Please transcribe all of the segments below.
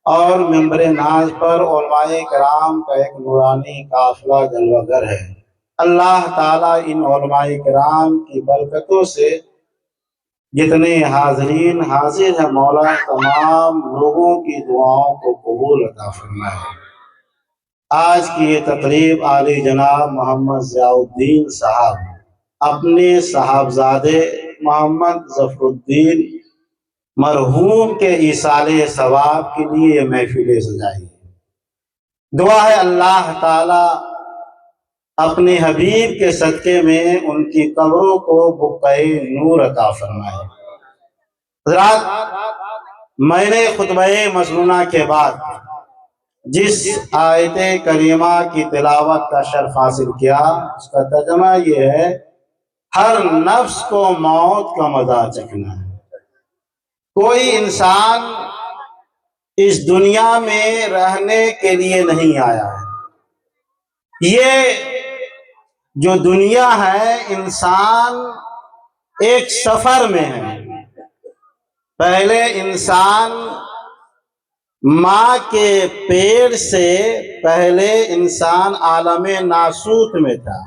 اور منبر ناز پر علماء کرام کا ایک نورانی قافلہ جلوہ گر ہے۔ اللہ تعالیٰ ان علماء کرام کی برکتوں سے جتنے حاضرین حاضر ہیں مولا تمام لوگوں کی دعاؤں کو قبول عطا فرمائے۔ آج کی یہ تقریب عالی جناب محمد ضیاء الدین صاحب اپنے صاحبزادے محمد ظفر الدین مرحوم کے ایصال ثواب کے لیے یہ محفل سجائی ہے۔ دعا ہے اللہ تعالیٰ اپنے حبیب کے صدقے میں ان کی قبروں کو بقعہ نور عطا فرمائے۔ حضرات، میں نے خطبہ مسنونہ کے بعد جس آیت کریمہ کی تلاوت کا شرف حاصل کیا اس کا ترجمہ یہ ہے: ہر نفس کو موت کا مزہ چکھنا ہے۔ کوئی انسان اس دنیا میں رہنے کے لیے نہیں آیا ہے۔ یہ جو دنیا ہے، انسان ایک سفر میں ہے۔ پہلے انسان ماں کے پیٹ سے پہلے انسان عالم ناسوت میں تھا،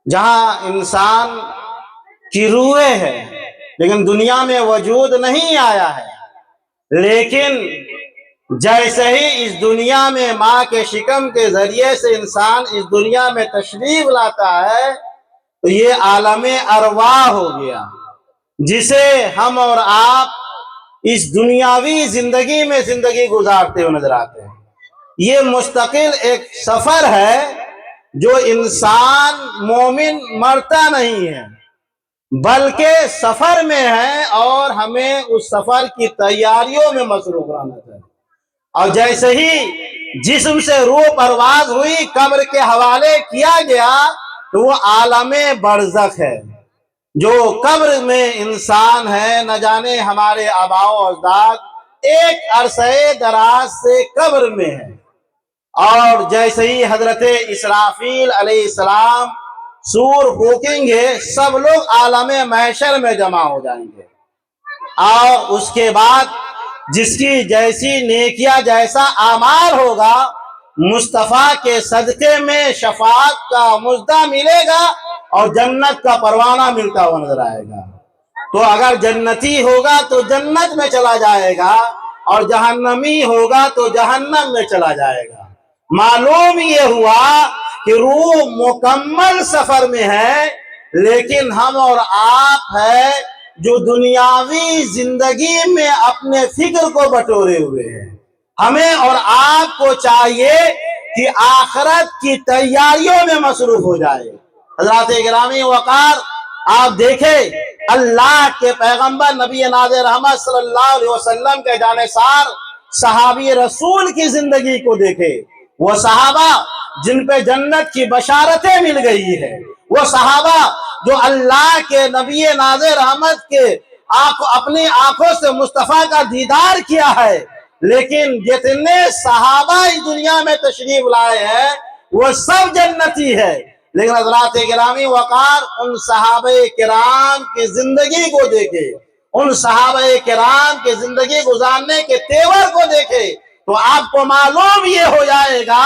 جہاں انسان کی روح ہے، لیکن دنیا میں وجود نہیں آیا ہے۔ لیکن جیسے ہی اس دنیا میں ماں کے شکم کے ذریعے سے انسان اس دنیا میں تشریف لاتا ہے تو یہ عالم ارواح ہو گیا، جسے ہم اور آپ اس دنیاوی زندگی میں زندگی گزارتے ہوئے نظر آتے ہیں۔ یہ مستقل ایک سفر ہے جو انسان مومن مرتا نہیں ہے بلکہ سفر میں ہے، اور ہمیں اس سفر کی تیاریوں میں مصروف رہنا چاہیے۔ اور جیسے ہی جسم سے روح پرواز ہوئی، قبر کے حوالے کیا گیا تو وہ عالم برزخ ہے۔ جو قبر میں انسان ہے، نہ جانے ہمارے آباء و اجداد ایک عرصہ دراز سے قبر میں ہے، اور جیسے ہی حضرت اسرافیل علیہ السلام سور پھونکیں گے، سب لوگ عالم محشر میں جمع ہو جائیں گے، اور اس کے بعد جس کی جیسی نیکیاں جیسا اعمال ہوگا، مصطفیٰ کے صدقے میں شفاعت کا مژدہ ملے گا اور جنت کا پروانہ ملتا ہوا نظر آئے گا۔ تو اگر جنتی ہوگا تو جنت میں چلا جائے گا، اور جہنمی ہوگا تو جہنم میں چلا جائے گا۔ معلوم یہ ہوا کہ روح مکمل سفر میں ہے، لیکن ہم اور آپ ہے جو دنیاوی زندگی میں اپنے فکر کو بٹورے ہوئے ہیں۔ ہمیں اور آپ کو چاہیے کہ آخرت کی تیاریوں میں مصروف ہو جائے۔ حضرات گرامی وقار، آپ دیکھیں اللہ کے پیغمبر نبی ناز رحمت صلی اللہ علیہ وسلم کے جانثار صحابی رسول کی زندگی کو دیکھیں۔ وہ صحابہ جن پہ جنت کی بشارتیں مل گئی ہے، وہ صحابہ جو اللہ کے نبی ناز رحمت کے اپنی آنکھوں سے مصطفیٰ کا دیدار کیا ہے، لیکن جتنے صحابہ اس دنیا میں تشریف لائے ہیں وہ سب جنتی ہے۔ لیکن حضرات گرامی وقار، ان صحابہ کرام کی زندگی کو دیکھے، ان صحابہ کرام کی زندگی گزارنے کے تیور کو دیکھے تو آپ کو معلوم یہ ہو جائے گا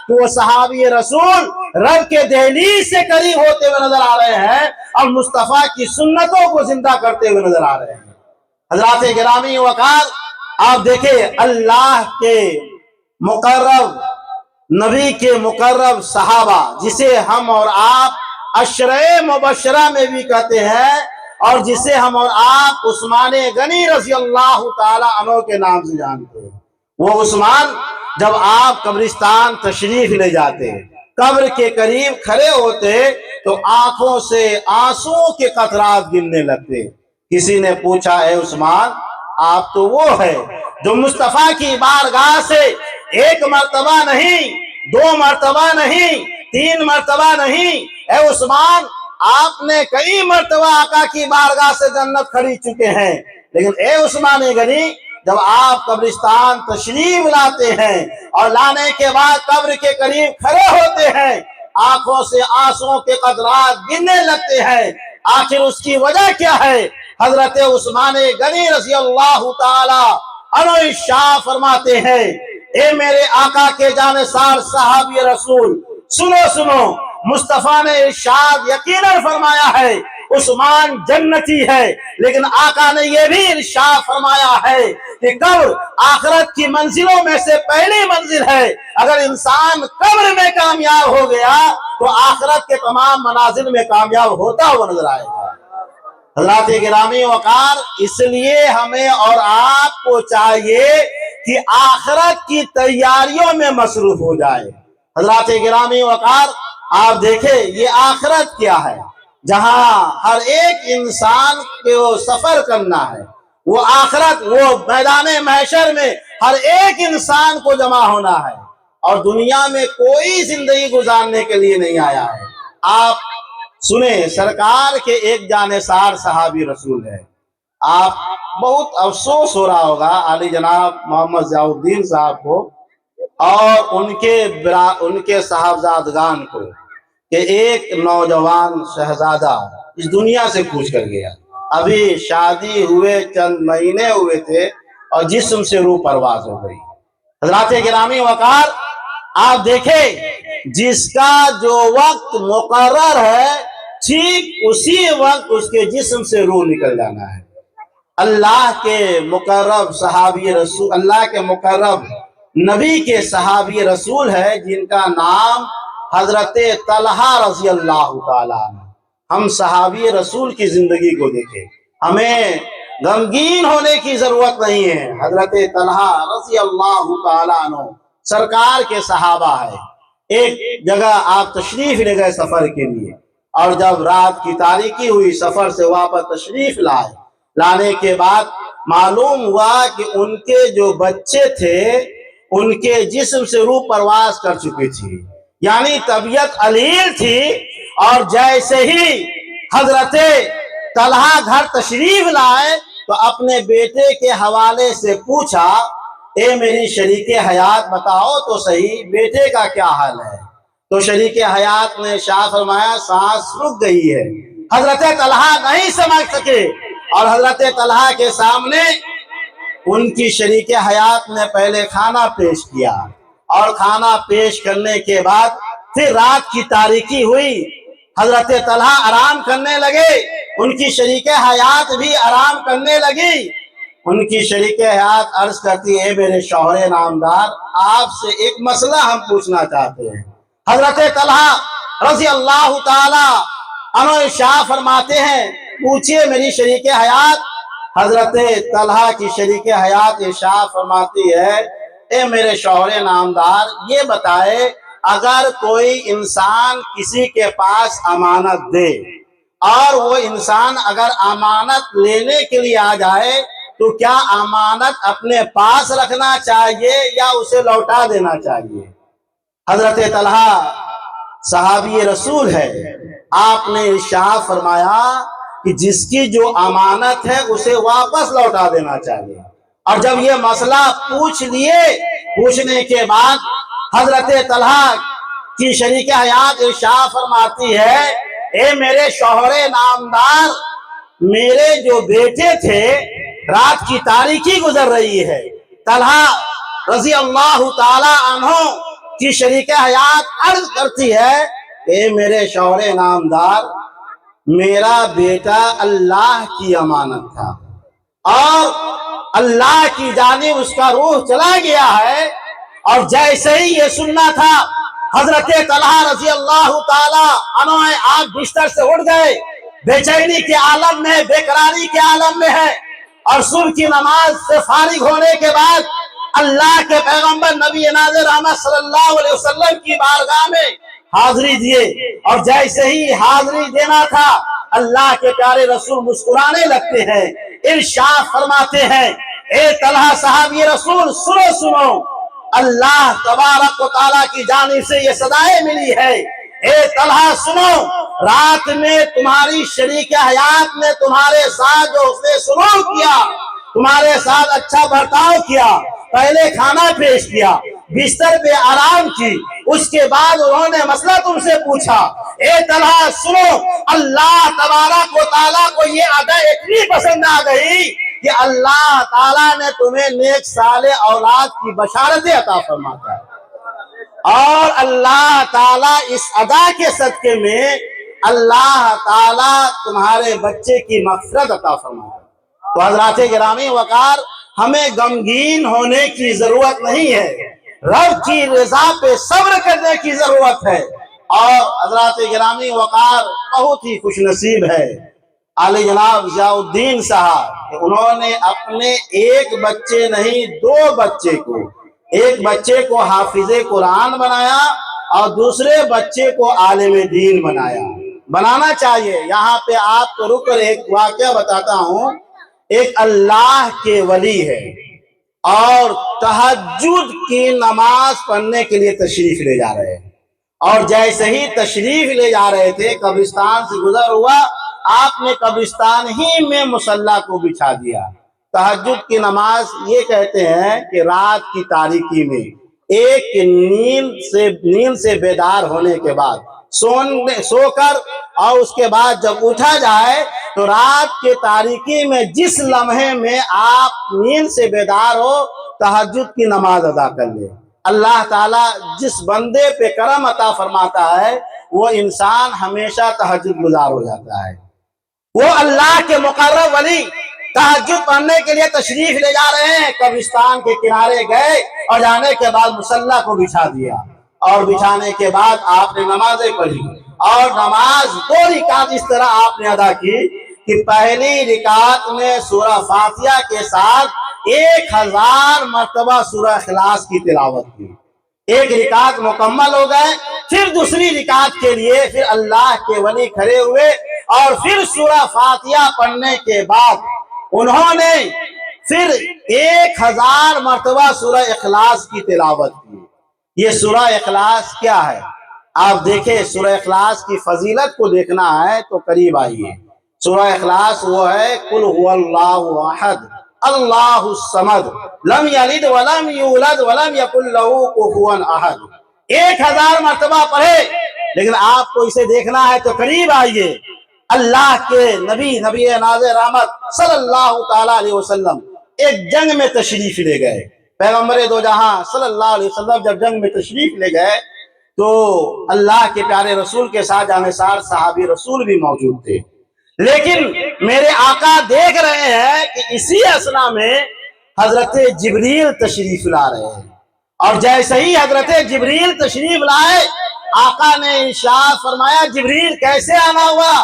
کہ وہ صحابی رسول رب کے دہلیز سے قریب ہوتے ہوئے نظر آ رہے ہیں اور مصطفیٰ کی سنتوں کو زندہ کرتے ہوئے نظر آ رہے ہیں۔ حضرات گرامی وقار، آپ دیکھیں اللہ کے مقرب نبی کے مقرب صحابہ، جسے ہم اور آپ عشرہ مبشرہ میں بھی کہتے ہیں، اور جسے ہم اور آپ عثمان غنی رضی اللہ تعالی عنہ کے نام سے جانتے ہیں۔ وہ عثمان جب آپ قبرستان تشریف لے جاتے، قبر کے قریب کھڑے ہوتے تو آنکھوں سے آنسوں کے قطرات گرنے لگتے۔ کسی نے پوچھا، اے عثمان، آپ تو وہ ہے جو مصطفیٰ کی بارگاہ سے ایک مرتبہ نہیں، دو مرتبہ نہیں، تین مرتبہ نہیں، اے عثمان آپ نے کئی مرتبہ آقا کی بارگاہ سے جنت خرید چکے ہیں، لیکن اے عثمان غنی، جب آپ قبرستان تشریف لاتے ہیں اور لانے کے بعد قبر کے قریب کھڑے ہوتے ہیں، آنکھوں سے آنسوں کے قطرات گرنے لگتے ہیں۔ آخر اس کی وجہ کیا ہے؟ حضرت عثمان غنی رضی اللہ تعالی انوئی شاہ فرماتے ہیں اے میرے آقا کے جانثار صحابی رسول سنو سنو، مصطفیٰ نے ارشاد یقیناً فرمایا ہے عثمان جنتی ہے، لیکن آقا نے یہ بھی ارشاد فرمایا ہے کہ قبر آخرت کی منزلوں میں سے پہلی منزل ہے، اگر انسان قبر میں کامیاب ہو گیا تو آخرت کے تمام منازل میں کامیاب ہوتا ہوا نظر آئے گا۔ حضرات گرامی وقار، اس لیے ہمیں اور آپ کو چاہیے کہ آخرت کی تیاریوں میں مصروف ہو جائے۔ حضرات گرامی وقار، آپ دیکھیں یہ آخرت کیا ہے، جہاں ہر ایک انسان کو سفر کرنا ہے، وہ آخرت، وہ میدان محشر میں ہر ایک انسان کو جمع ہونا ہے، اور دنیا میں کوئی زندگی گزارنے کے لیے نہیں آیا ہے۔ آپ سنیں، سرکار کے ایک جانثار صحابی رسول ہے، آپ بہت افسوس ہو رہا ہوگا علی جناب محمد ضیاء الدین صاحب کو اور ان کے صاحبزادگان کو کہ ایک نوجوان شہزادہ اس دنیا سے کوچ کر گیا۔ ابھی شادی ہوئے چند مہینے ہوئے تھے اور جسم سے روح پرواز ہو گئی۔ حضرات گرامی وقار، آپ دیکھیں جس کا جو وقت مقرر ہے ٹھیک اسی وقت اس کے جسم سے روح نکل جانا ہے۔ اللہ کے مقرب صحابی رسول، اللہ کے مقرب نبی کے صحابی رسول ہے جن کا نام حضرت طلحہ رضی اللہ تعالیٰ عنہ۔ ہم صحابی رسول کی زندگی کو دیکھیں، ہمیں غمگین ہونے کی ضرورت نہیں ہے۔ حضرت طلحہ رضی اللہ تعالیٰ عنہ سرکار کے صحابہ ہے۔ ایک جگہ آپ تشریف لے گئے سفر کے لیے، اور جب رات کی تاریکی ہوئی سفر سے واپس تشریف لانے کے بعد معلوم ہوا کہ ان کے جو بچے تھے ان کے جسم سے روح پرواز کر چکی تھی، یعنی طبیعت علیل تھی۔ اور جیسے ہی حضرت طلحہ گھر تشریف لائے تو اپنے بیٹے کے حوالے سے پوچھا اے میری شریک حیات بتاؤ تو صحیح بیٹے کا کیا حال ہے؟ تو شریک حیات نے ارشاد فرمایا سانس رک گئی ہے۔ حضرت طلحہ نہیں سمجھ سکے اور حضرت طلحہ کے سامنے ان کی شریک حیات نے پہلے کھانا پیش کیا، اور کھانا پیش کرنے کے بعد پھر رات کی تاریکی ہوئی، حضرت طلحہ آرام کرنے لگے، ان کی شریک حیات بھی آرام کرنے لگی۔ ان کی شریک حیات عرض کرتی ہے میرے شوہر نامدار، آپ سے ایک مسئلہ ہم پوچھنا چاہتے ہیں۔ حضرت طلحہ رضی اللہ تعالی عنہ ارشاد فرماتے ہیں پوچھئے میری شریک حیات۔ حضرت طلحہ کی شریک حیات ارشاد فرماتی ہے اے میرے شوہر نامدار، یہ بتائے اگر کوئی انسان کسی کے پاس امانت دے اور وہ انسان اگر امانت لینے کے لیے آ جائے تو کیا امانت اپنے پاس رکھنا چاہیے یا اسے لوٹا دینا چاہیے؟ حضرت طلحہ صحابی رسول ہے، آپ نے ارشاد فرمایا کہ جس کی جو امانت ہے اسے واپس لوٹا دینا چاہیے۔ اور جب یہ مسئلہ پوچھنے کے بعد حضرت طلحہ کی شریک حیات ارشاد فرماتی ہے اے میرے شوہر نامدار، میرے جو بیٹے تھے رات کی تاریکی گزر رہی ہے، طلحہ رضی اللہ تعالی عنہ کی شریک حیات عرض کرتی ہے اے میرے شوہر نامدار، میرا بیٹا اللہ کی امانت تھا اور اللہ کی جانب اس کا روح چلا گیا ہے۔ اور جیسے ہی یہ سننا تھا حضرت طلحہ رضی اللہ تعالی عنہ آپ بستر سے اٹھ گئے، بے چینی کے عالم میں، بے قراری کے عالم میں ہے، اور صبح کی نماز سے فارغ ہونے کے بعد اللہ کے پیغمبر نبی ناظر رحمت صلی اللہ علیہ وسلم کی بارگاہ میں حاضری دیے، اور جیسے ہی حاضری دینا تھا اللہ کے پیارے رسول مسکرانے لگتے ہیں، ارشاد فرماتے ہیں اے طلحہ صحابی رسول سنو سنو، اللہ تبارک و تعالیٰ کی جانب سے یہ صدائیں ملی ہے، اے طلحہ سنو، رات میں تمہاری شریک حیات نے تمہارے ساتھ جو اس نے سلوک کیا، تمہارے ساتھ اچھا برتاؤ کیا، پہلے کھانا پیش کیا، بستر پہ آرام کی، اس کے بعد انہوں نے مسئلہ تم سے پوچھا، اے طلحہ سنو، اللہ تبارک و تعالیٰ کو یہ ادا اتنی پسند آ گئی کہ اللہ تعالیٰ نے تمہیں نیک صالح اولاد کی بشارتیں عطا فرماتا ہے، اور اللہ تعالیٰ اس ادا کے صدقے میں اللہ تعالیٰ تمہارے بچے کی مغفرت عطا فرماتا ہے۔ تو حضرات گرامی وقار، ہمیں غمگین ہونے کی ضرورت نہیں ہے، رب کی رضا پہ صبر کرنے کی ضرورت ہے۔ اور حضرات گرامی وقار، بہت ہی خوش نصیب ہے علی جناب ضیاء الدین صاحب کہ انہوں نے اپنے ایک بچے نہیں، دو بچے کو، ایک بچے کو حافظ قرآن بنایا اور دوسرے بچے کو عالم دین بنایا۔ بنانا چاہیے۔ یہاں پہ آپ کو رک کر ایک واقعہ بتاتا ہوں۔ ایک اللہ کے ولی ہے اور تہجد کی نماز پڑھنے کے لیے تشریف لے جا رہے ہیں، اور جیسے ہی تشریف لے جا رہے تھے قبرستان سے گزر ہوا، آپ نے قبرستان ہی میں مصلی کو بچھا دیا۔ تہجد کی نماز یہ کہتے ہیں کہ رات کی تاریکی میں ایک نیند سے بیدار ہونے کے بعد سو کر اور اس کے بعد جب اٹھا جائے تو رات کے تاریکی میں جس لمحے میں آپ نیند سے بیدار ہو تہجد کی نماز ادا کر لے، اللہ تعالیٰ جس بندے پہ کرم عطا فرماتا ہے وہ انسان ہمیشہ تہجد گزار ہو جاتا ہے۔ وہ اللہ کے مقرب ولی تہجد پڑھنے کے لیے تشریف لے جا رہے ہیں، قبرستان کے کنارے گئے اور جانے کے بعد مصلی کو بچھا دیا، اور بچھانے کے بعد آپ نے نمازیں پڑھی، اور نماز دو رکعت اس طرح آپ نے ادا کی کہ پہلی رکعت میں سورہ فاتحہ کے ساتھ 1000 مرتبہ سورہ اخلاص کی تلاوت کی، ایک رکعت مکمل ہو گئے۔ پھر دوسری رکعت کے لیے پھر اللہ کے ولی کھڑے ہوئے اور پھر سورہ فاتحہ پڑھنے کے بعد انہوں نے پھر 1000 مرتبہ سورہ اخلاص کی تلاوت کی۔ یہ سورہ اخلاص کیا ہے؟ آپ دیکھیں، سورہ اخلاص کی فضیلت کو دیکھنا ہے تو قریب آئیے۔ سورہ اخلاص وہ ہے قل هو اللہ احد اللہ الصمد لم یلد ولم یولد ولم یکن له کفوا احد۔ 1000 مرتبہ پڑھے، لیکن آپ کو اسے دیکھنا ہے تو قریب آئیے۔ اللہ کے نبی ناز رحمت صلی اللہ تعالیٰ علیہ وسلم ایک جنگ میں تشریف لے گئے۔ پیغمبر دو جہاں صلی اللہ علیہ وسلم جب جنگ میں تشریف لے گئے تو اللہ کے پیارے رسول کے ساتھ جانثار صحابی رسول بھی موجود تھے، لیکن میرے آقا دیکھ رہے ہیں کہ اسی اثنا میں حضرت جبریل تشریف لا رہے ہیں، اور جیسے ہی حضرت جبریل تشریف لائے آقا نے ارشاد فرمایا جبریل کیسے آنا ہوا؟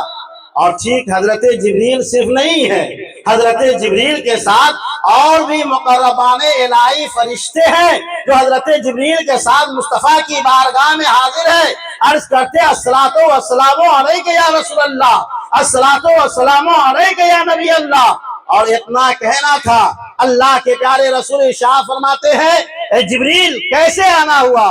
اور ٹھیک حضرت جبریل صرف نہیں ہے، حضرت جبریل کے ساتھ اور بھی مقربان الہی فرشتے ہیں جو حضرت جبریل کے ساتھ مصطفیٰ کی بارگاہ میں حاضر ہے۔ عرض کرتے الصلاۃ والسلام علیک یا رسول اللہ، الصلاۃ والسلام علیک یا نبی اللہ۔ اور اتنا کہنا تھا، اللہ کے پیارے رسول ارشاد فرماتے ہیں اے جبریل کیسے آنا ہوا؟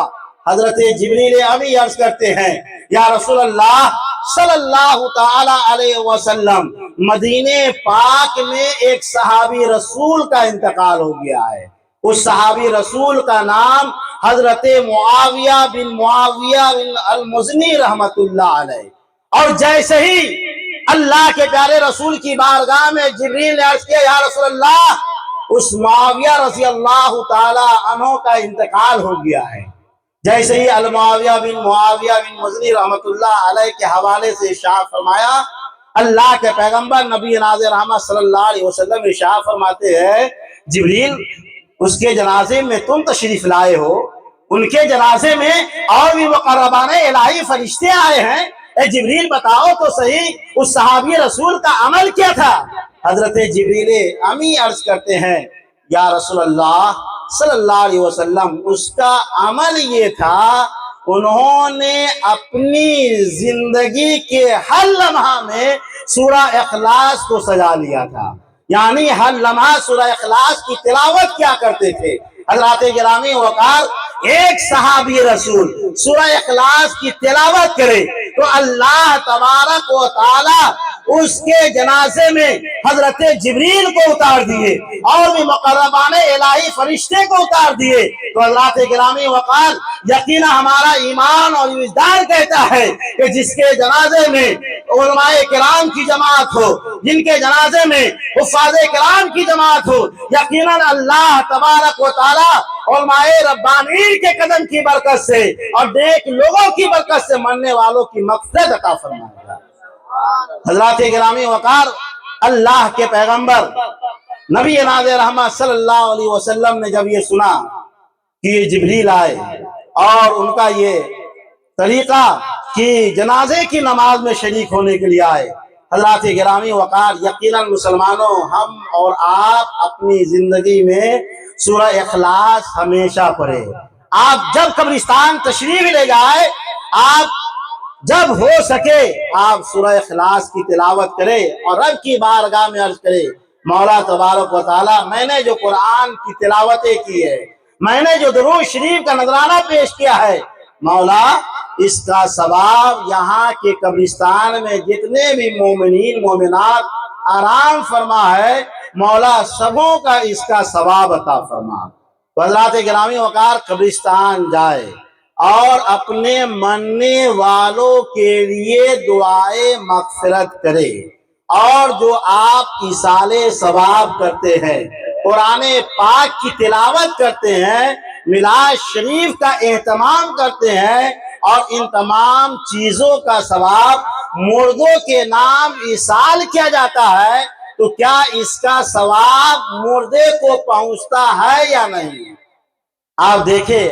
حضرت جبریل امی عرض کرتے ہیں یا رسول اللہ صلی اللہ تعالی علیہ وسلم، مدینہ پاک میں ایک صحابی رسول کا انتقال ہو گیا ہے، اس صحابی رسول کا نام حضرت معاویہ بن المزنی رحمت اللہ علیہ۔ اور جیسے ہی اللہ کے پیارے رسول کی بارگاہ میں جبریل نے عرض کیا یا رسول اللہ اس معاویہ رضی اللہ تعالی عنہ کا انتقال ہو گیا ہے، جیسے ہی المعاویہ بن مزنی رحمت اللہ علیہ کے حوالے سے ارشاد فرمایا، اللہ کے پیغمبر نبی ناز رحمت صلی اللہ علیہ وسلم ارشاد فرماتے ہیں جبریل اس کے جنازے میں تم تشریف لائے ہو، ان کے جنازے میں اور بھی مقربان الہی فرشتے آئے ہیں، اے جبریل بتاؤ تو صحیح اس صحابی رسول کا عمل کیا تھا؟ حضرت جبریل امی عرض کرتے ہیں یا رسول اللہ صلی اللہ علیہ وسلم اس کا عمل یہ تھا انہوں نے اپنی زندگی کے ہر لمحہ میں سورہ اخلاص کو سجا لیا تھا، یعنی ہر لمحہ سورہ اخلاص کی تلاوت کیا کرتے تھے۔ حضرات گرامی وقار، ایک صحابی رسول سورہ اخلاص کی تلاوت کرے تو اللہ تبارک و تعالی اس کے جنازے میں حضرت جبریل کو اتار دیے اور بھی مقربان الہی فرشتے کو اتار دیے۔ تو حضرات گرامی وقار، یقینا ہمارا ایمان اور وجدان کہتا ہے کہ جس کے جنازے میں علماء کرام کی جماعت ہو، جن کے جنازے میں حفاظ کرام کی جماعت ہو، یقیناً اللہ تبارک و تعالی علماء ربانیین کے قدم کی برکت سے اور نیک لوگوں کی برکت سے مرنے والوں کی مغفرت عطا فرمائے گا۔ حضرات گرامی وقار، اللہ کے پیغمبر نبی ناز رحمت صلی اللہ علیہ وسلم نے جب یہ سنا کہ یہ جبریل آئے اور ان کا یہ طریقہ کہ جنازے کی نماز میں شریک ہونے کے لیے آئے، حضرات گرامی وقار، یقیناً مسلمانوں، ہم اور آپ اپنی زندگی میں سورہ اخلاص ہمیشہ پڑھیں۔ آپ جب قبرستان تشریف لے جائے، آپ جب ہو سکے آپ سورہ اخلاص کی تلاوت کریں اور رب کی بارگاہ میں عرض کریں، مولا تبارک و تعالی، میں نے جو قرآن کی تلاوتیں کی ہے، میں نے جو درود شریف کا نذرانہ پیش کیا ہے، مولا اس کا ثواب یہاں کے قبرستان میں جتنے بھی مومنین مومنات آرام فرما ہے، مولا سبوں کا اس کا ثواب عطا فرما۔ تو حضرات گرامی وقار، قبرستان جائے اور اپنے مرنے والوں کے لیے دعائے مغفرت کرے، اور جو آپ ایصال ثواب کرتے ہیں، قرآن پاک کی تلاوت کرتے ہیں، میلاد شریف کا اہتمام کرتے ہیں، اور ان تمام چیزوں کا ثواب مردوں کے نام ایصال کیا جاتا ہے، تو کیا اس کا ثواب مردے کو پہنچتا ہے یا نہیں؟ آپ دیکھیں،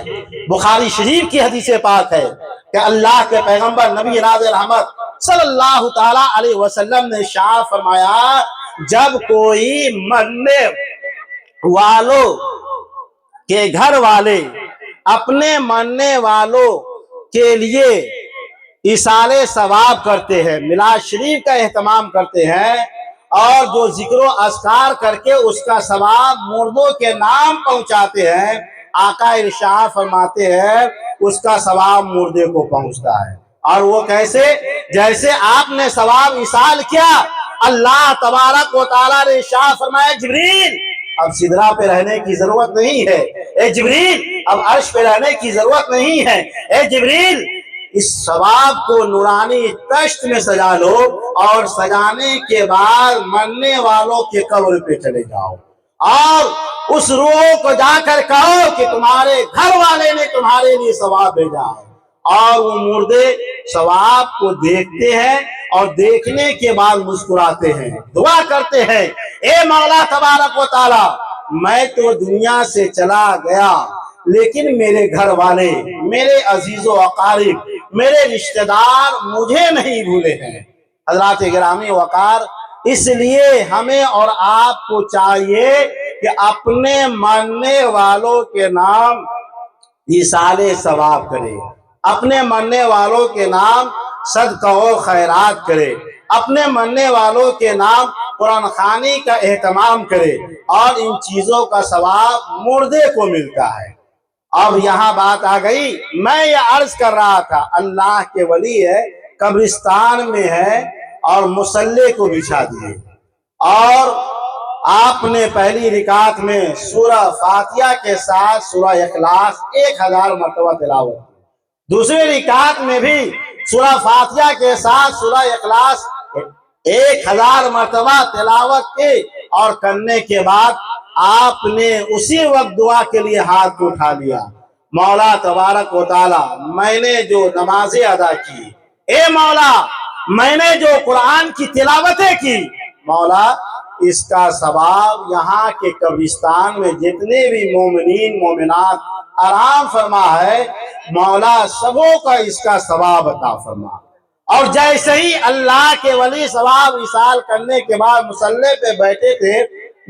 بخاری شریف کی حدیث پاک ہے کہ اللہ کے پیغمبر نبی ناز رحمت صلی اللہ تعالی علیہ وسلم نے ارشاد فرمایا، جب کوئی مرنے والوں کے گھر والے اپنے مرنے والوں کے لیے ایصال ثواب کرتے ہیں، میلاد شریف کا اہتمام کرتے ہیں، اور جو ذکر و اذکار کر کے اس کا ثواب مردوں کے نام پہنچاتے ہیں، آقا ارشاد فرماتے ہیں اس کا ثواب مردے کو پہنچتا ہے۔ اور وہ کیسے؟ جیسے آپ نے ثواب ایصال کیا، اللہ تبارک و تعالیٰ نے ارشاد فرمایا، جبریل اب سدرہ پہ رہنے کی ضرورت نہیں ہے، اے جبریل اب عرش پہ رہنے کی ضرورت نہیں ہے، اے جبریل اس ثواب کو نورانی تشت میں سجا لو، اور سجانے کے بعد مرنے والوں کے قبر پہ چلے جاؤ، اور اس روح کو جا کر کہو کہ تمہارے گھر والے نے تمہارے لیے ثواب بھیجا ہے۔ اور وہ مردے ثواب کو دیکھتے ہیں اور دیکھنے کے بعد مسکراتے ہیں، دعا کرتے ہیں، اے مولا تبارک و تعالی، میں تو دنیا سے چلا گیا لیکن میرے گھر والے، میرے عزیز و اقارب، میرے رشتہ دار مجھے نہیں بھولے ہیں۔ حضرات گرامی وقار، اس لیے ہمیں اور آپ کو چاہیے کہ اپنے مرنے والوں کے نام ایصال ثواب کرے، اپنے مرنے والوں کے نام صدقہ و خیرات کرے، اپنے مرنے والوں کے نام قرآن خوانی کا اہتمام کرے، اور ان چیزوں کا ثواب مردے کو ملتا ہے۔ اب یہاں بات آ گئی، میں یہ عرض کر رہا تھا، اللہ کے ولی ہے، قبرستان میں ہے اور مصلی کو بچھا دیے، اور آپ نے پہلی رکعت میں سورہ فاتحہ کے ساتھ سورہ اخلاص 1000 مرتبہ تلاوت کی، دوسری رکعت میں بھی سورہ فاتحہ کے ساتھ سورہ اخلاص 1000 مرتبہ تلاوت کی، اور کرنے کے بعد آپ نے اسی وقت دعا کے لیے ہاتھ اٹھا لیا، مولا تبارک و تعالی، میں نے جو نمازیں ادا کی، اے مولا میں نے جو قرآن کی تلاوتیں کی، مولا اس کا ثواب یہاں کے قبرستان میں جتنے بھی مومنین مومنات آرام فرما ہے، مولا سبوں کا اس کا ثواب عطا فرما۔ اور جیسے ہی اللہ کے ولی ثواب ایصال کرنے کے بعد مصلی پہ بیٹھے تھے،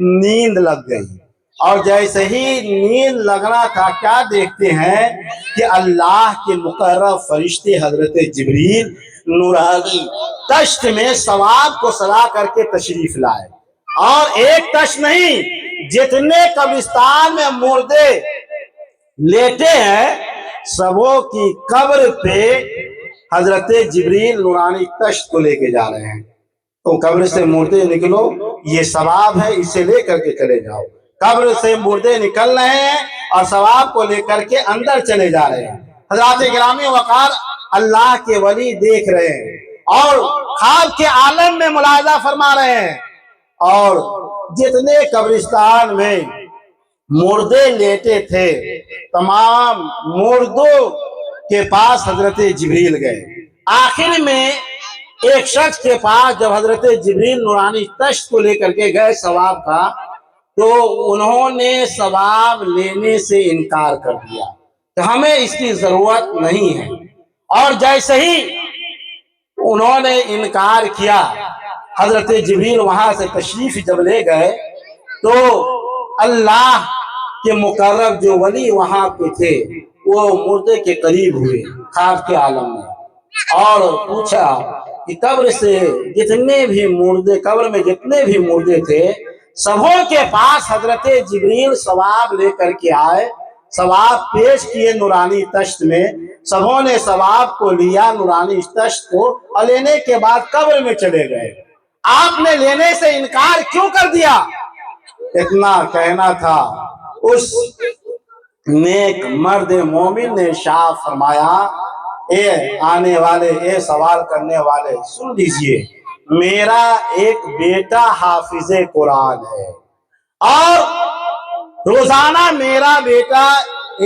نیند لگ گئی، اور جیسے ہی نیند لگنا تھا، کیا دیکھتے ہیں کہ اللہ کے مقرب فرشتے حضرت جبریل نورانی تشت میں ثواب کو سجا کر کے تشریف لائے، اور ایک تشت نہیں، جتنے قبرستان میں مردے لیٹے ہیں، سبوں کی قبر پہ حضرت جبریل نورانی تشت کو لے کے جا رہے ہیں۔ تو قبر سے مردے نکلو، یہ ثواب ہے، اسے لے کر کے چلے جاؤ۔ قبر سے مردے نکل رہے ہیں اور ثواب کو لے کر کے اندر چلے جا رہے ہیں۔ حضرات گرامی وقار، اللہ کے ولی دیکھ رہے ہیں اور خواب کے عالم میں ملاحظہ فرما رہے ہیں، اور جتنے قبرستان میں مردے لیٹے تھے تمام مردوں کے پاس حضرت جبریل گئے۔ آخر میں ایک شخص کے پاس جب حضرت جبریل نورانی تشت کو لے کر کے گئے ثواب کا، تو انہوں نے ثواب لینے سے انکار کر دیا کہ ہمیں اس کی ضرورت نہیں ہے۔ اور جیسے ہی انہوں نے انکار کیا، حضرت جبریل وہاں سے تشریف جب لے گئے تو اللہ کے مقرب جو ولی وہاں پہ تھے وہ مردے کے قریب ہوئے خواب کے عالم میں، اور پوچھا کہ قبر سے جتنے بھی مردے، قبر میں جتنے بھی مردے تھے سبوں کے پاس حضرت جبریل ثواب لے کر کے آئے، ثواب پیش کیے نورانی تشت میں، سبوں نے ثواب کو لیا نورانی تشت کو، اور لینے کے بعد قبر میں چلے گئے۔ آپ نے لینے سے انکار کیوں کر دیا؟ اتنا کہنا تھا۔ اس نیک مرد مومن نے ارشاد فرمایا، اے آنے والے، اے سوال کرنے والے، سن لیجئے، میرا ایک بیٹا حافظ قرآن ہے، اور روزانہ میرا بیٹا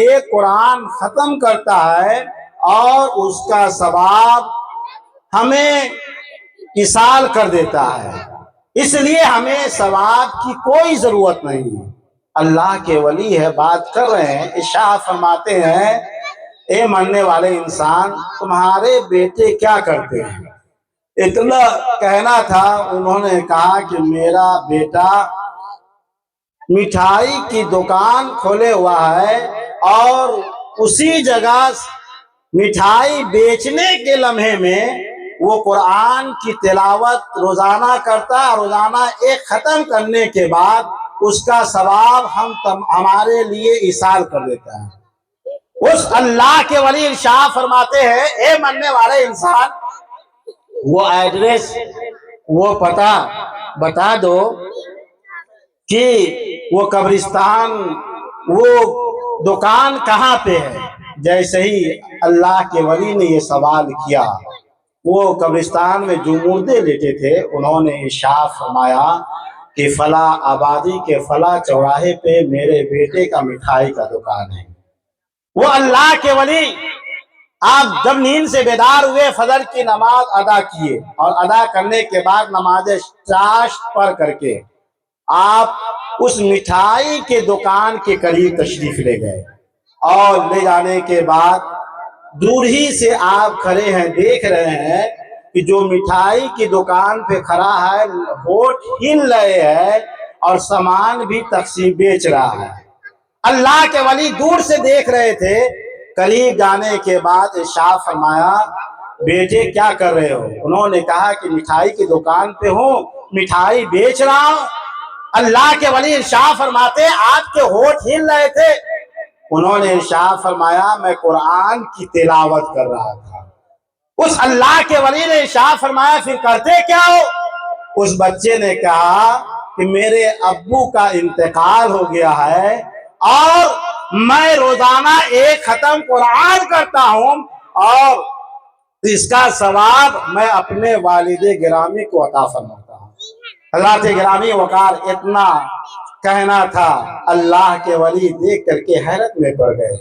ایک قرآن ختم کرتا ہے اور اس کا ثواب ہمیں ایصال کر دیتا ہے، اس لیے ہمیں ثواب کی کوئی ضرورت نہیں ہے۔ اللہ کے ولی ہے، بات کر رہے ہیں، ارشاد فرماتے ہیں، اے مرنے والے انسان، تمہارے بیٹے کیا کرتے ہیں؟ اتنا کہنا تھا، انہوں نے کہا کہ میرا بیٹا مٹھائی کی دکان کھولے ہوا ہے، اور اسی جگہ مٹھائی بیچنے کے لمحے میں وہ قرآن کی تلاوت روزانہ کرتا، روزانہ ایک ختم کرنے کے بعد اس کا ثواب ہمارے لیے ایصال کر دیتا ہے۔ اس اللہ کے ولی ارشاد فرماتے ہیں، اے مرنے والے انسان، وہ ایڈریس، وہ پتہ بتا دو کہ وہ قبرستان، وہ دکان کہاں پہ ہے۔ جیسے ہی اللہ کے ولی نے یہ سوال کیا، وہ قبرستان میں جو مردے لیٹے تھے انہوں نے ارشاد فرمایا کہ فلاں آبادی کے فلاں چوراہے پہ میرے بیٹے کا مٹھائی کا دکان ہے۔ وہ اللہ کے ولی آپ جب نیند سے بیدار ہوئے، فجر کی نماز ادا کیے، اور ادا کرنے کے بعد نماز چاشت پڑھ کر کے آپ اس مٹھائی کے دکان کے قریب تشریف لے گئے، اور لے جانے کے بعد دور ہی سے آپ کھڑے ہیں، دیکھ رہے ہیں کہ جو مٹھائی کی دکان پہ کھڑا ہے ہوٹ ہل رہے ہیں اور سامان بھی تقسیم بیچ رہا ہے۔ اللہ کے ولی دور سے دیکھ رہے تھے، قریب جانے کے بعد ارشاد فرمایا، بیٹے کیا کر رہے ہو؟ انہوں نے کہا کہ مٹھائی کی دکان پہ ہوں، مٹھائی بیچ رہا ہوں۔ اللہ کے ولی ارشاد فرماتے، آپ کے ہوٹ ہل رہے تھے؟ انہوں نے ارشاد فرمایا، میں قرآن کی تلاوت کر رہا تھا۔ اس اللہ کے ولی نے ارشاد فرمایا، پھر کرتے کیا ہو؟ اس بچے نے کہا کہ میرے ابو کا انتقال ہو گیا ہے، اور میں روزانہ ایک ختم قرآن کرتا ہوں، اور اس کا ثواب میں اپنے والد گرامی کو عطا فرماتا ہوں۔ حضرات گرامی وقار، اتنا کہنا تھا، اللہ کے ولی دیکھ کر کے حیرت میں پڑ گئے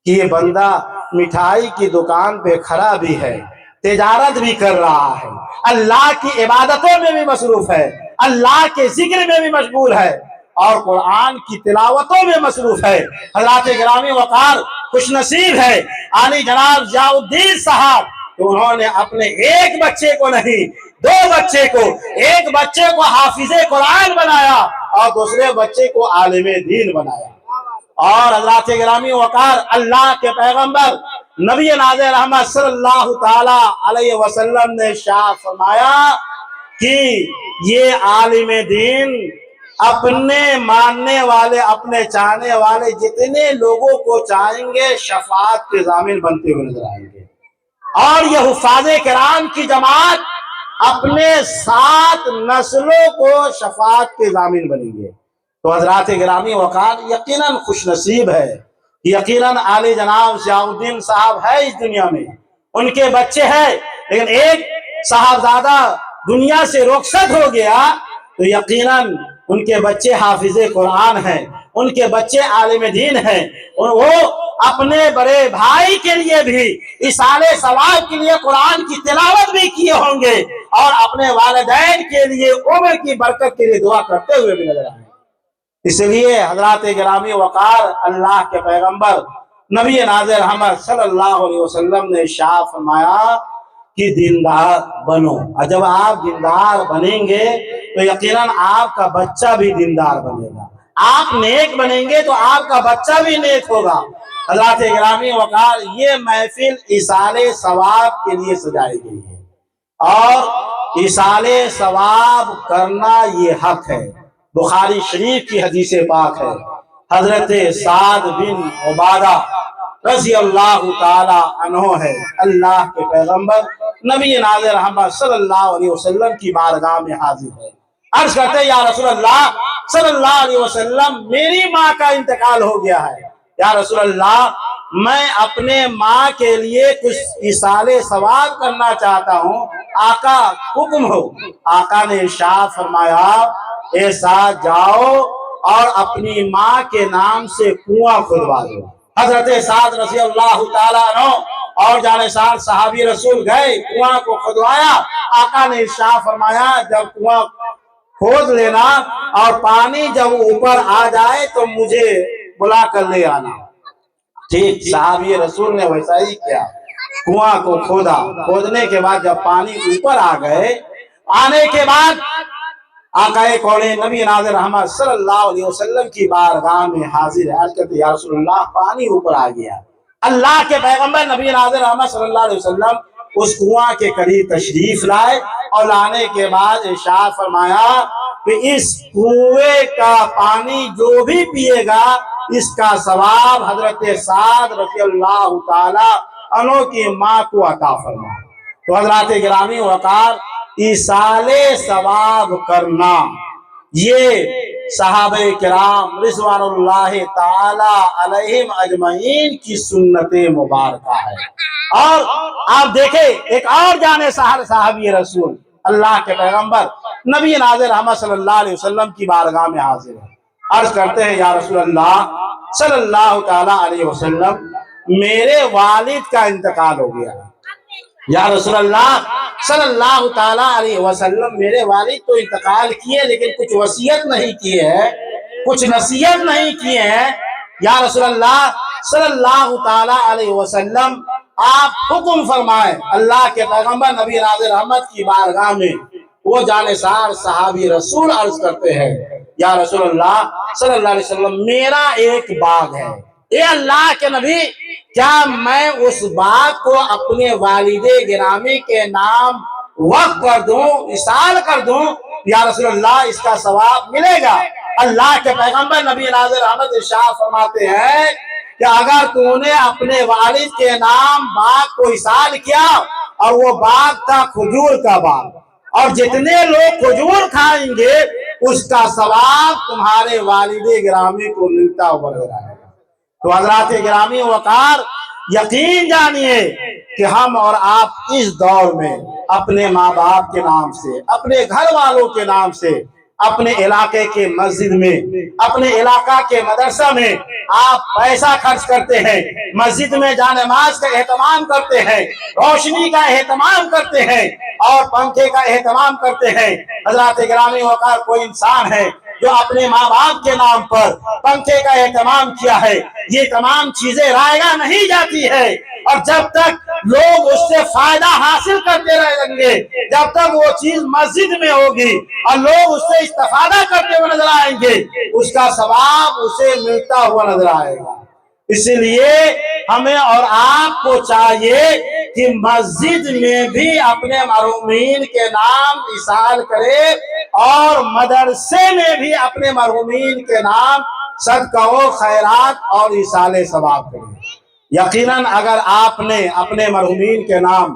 کہ یہ بندہ مٹھائی کی دکان پہ کھڑا بھی ہے، تجارت بھی کر رہا ہے، اللہ کی عبادتوں میں بھی مصروف ہے، اللہ کے ذکر میں بھی مشغول ہے، اور قرآن کی تلاوتوں میں مصروف ہے۔ حضرات گرامی وقار، خوش نصیب ہے عالی جناب ضیاء الدین صاحب، تو انہوں نے اپنے ایک بچے کو نہیں، دو بچے کو، ایک بچے کو حافظ قرآن بنایا اور دوسرے بچے کو عالم دین بنایا۔ اور حضرات گرامی وقار، اللہ کے پیغمبر نبی نازل رحمت صلی اللہ تعالی علیہ وسلم نے ارشاد فرمایا کہ یہ عالم دین اپنے ماننے والے، اپنے چاہنے والے جتنے لوگوں کو چاہیں گے شفاعت کے ضامن بنتے ہوئے نظر آئیں گے، اور یہ حفاظ کرام کی جماعت اپنے 7 نسلوں کو شفاعت کے ضامن بنیں گے۔ تو حضرات گرامی وقار یقیناً خوش نصیب ہے، یقیناً عالی جناب ضیاء الدین صاحب ہے اس دنیا میں، ان کے بچے ہیں، لیکن ایک صاحبزادہ دنیا سے رخصت ہو گیا تو یقیناً ان کے بچے حافظ قرآن ہیں، ان کے بچے عالم دین ہیں، اور وہ اپنے بڑے بھائی کے لیے بھی ایصال ثواب کے لیے قرآن کی تلاوت بھی کیے ہوں گے، اور اپنے والدین کے لیے عمر کی برکت کے لیے دعا کرتے ہوئے بھی نظر آئے۔ اس لیے حضرات گرامی وقار اللہ کے پیغمبر نبی ناظر رحمت صلی اللہ علیہ وسلم نے ارشاد فرمایا کہ دیندار بنو، اور جب آپ دیندار بنیں گے تو یقیناً آپ کا بچہ بھی دیندار بنے گا، آپ نیک بنیں گے تو آپ کا بچہ بھی نیک ہوگا۔ حضرات گرامی وقار یہ محفل ایصال ثواب کے لیے سجائی گئی ہے، اور ایصال ثواب کرنا یہ حق ہے۔ بخاری شریف کی حدیث پاک ہے، حضرت سعد بن عبادہ رضی اللہ تعالی عنہ ہے، اللہ کے پیغمبر نبی ناظر رحمت صلی اللہ علیہ وسلم کی بارگاہ میں حاضر ہے، عرض کرتے ہیں یا رسول اللہ صلی اللہ علیہ وسلم میری ماں کا انتقال ہو گیا ہے، یا رسول اللہ میں اپنے ماں کے لیے کچھ ایصال ثواب کرنا چاہتا ہوں، آقا حکم ہو۔ آقا نے ارشاد فرمایا اے سعد جاؤ اور اپنی ماں کے نام سے کنواں کھدوا دو۔ حضرت سعد رضی اللہ تعالیٰ عنہ اور جانشین صحابی رسول گئے، کنواں کو کھدوایا، آقا نے ارشاد فرمایا جب کنواں کھود لینا اور پانی جب اوپر آ جائے تو مجھے بلا کر لے آنا۔ ٹھیک صحابی رسول نے ویسا ہی کیا، کنواں کو کھودا، کھودنے کے بعد جب پانی اوپر آ گئے، آنے کے بعد آقا کونین نبی ناظر رحمت صلی اللہ علیہ وسلم کی بارگاہ میں حاضر ہے، عرض کرتے یا رسول اللہ پانی اوپر آ گیا۔ اللہ کے پیغمبر نبی ناظر رحمت صلی اللہ علیہ وسلم اس کنواں کے قریب تشریف لائے، اور لانے کے بعد ارشاد فرمایا کہ اس کنویں کا پانی جو بھی پیے گا اس کا ثواب حضرت سعد رضی اللہ تعالی عنہ کی ماں کو عطا فرما۔ تو حضرات گرامی وقار ایصال ثواب کرنا یہ صحابہ کرام رضوان اللہ تعالی علیہم اجمعین کی سنت مبارکہ ہے۔ اور آپ دیکھیں ایک اور جانے صحابی رسول اللہ کے پیغمبر نبی ناظر رحمت صلی اللہ علیہ وسلم کی بارگاہ میں حاضر ہے، عرض کرتے ہیں یا رسول اللہ صلی اللہ تعالی علیہ وسلم میرے والد کا انتقال ہو گیا ہے۔ یا رسول اللہ صلی اللہ تعالیٰ علیہ وسلم میرے والد تو انتقال کیے لیکن کچھ وصیت نہیں کیے ہیں، کچھ نصیحت نہیں کیے ہیں، یا رسول اللہ صلی اللہ تعالیٰ علیہ وسلم آپ حکم فرمائیں۔ اللہ کے پیغمبر نبی ناظر رحمت کی بارگاہ میں وہ جانثار صحابی رسول عرض کرتے ہیں یا رسول اللہ صلی اللہ علیہ وسلم میرا ایک باغ ہے، اے اللہ کے نبی کیا میں اس باغ کو اپنے والد گرامی کے نام وقف کر دوں، ایصال کر دوں؟ یا رسول اللہ اس کا ثواب ملے گا؟ اللہ کے پیغمبر نبی ناظر رحمت ارشاد فرماتے ہیں کہ اگر تو نے اپنے والد کے نام باغ کو ایصال کیا، اور وہ باغ تھا کھجور کا باغ، اور جتنے لوگ کھجور کھائیں گے اس کا ثواب تمہارے والد گرامی کو ملتا ہوا رہے گا۔ تو حضرات گرامی وقار یقین جانیے کہ ہم اور آپ اس دور میں اپنے ماں باپ کے نام سے، اپنے گھر والوں کے نام سے، اپنے علاقے کے مسجد میں، اپنے علاقہ کے مدرسہ میں آپ پیسہ خرچ کرتے ہیں، مسجد میں جانماز کا اہتمام کرتے ہیں، روشنی کا اہتمام کرتے ہیں، اور پنکھے کا اہتمام کرتے ہیں۔ حضرات گرامی وقار کوئی انسان ہے جو اپنے ماں باپ کے نام پر پنکھے کا اہتمام کیا ہے، یہ تمام چیزیں رائگاں نہیں جاتی ہے، اور جب تک لوگ اس سے فائدہ حاصل کرتے رہیں گے، جب تک وہ چیز مسجد میں ہوگی اور لوگ اس سے استفادہ کرتے ہوئے نظر آئیں گے، اس کا ثواب اسے ملتا ہوا نظر آئے گا۔ اس لیے ہمیں اور آپ کو چاہیے کہ مسجد میں بھی اپنے مرحومین کے نام ایصال کرے، اور مدرسے میں بھی اپنے مرحومین کے نام صدقہ و خیرات اور ایصال ثواب کرے۔ یقیناً اگر آپ نے اپنے مرحومین کے نام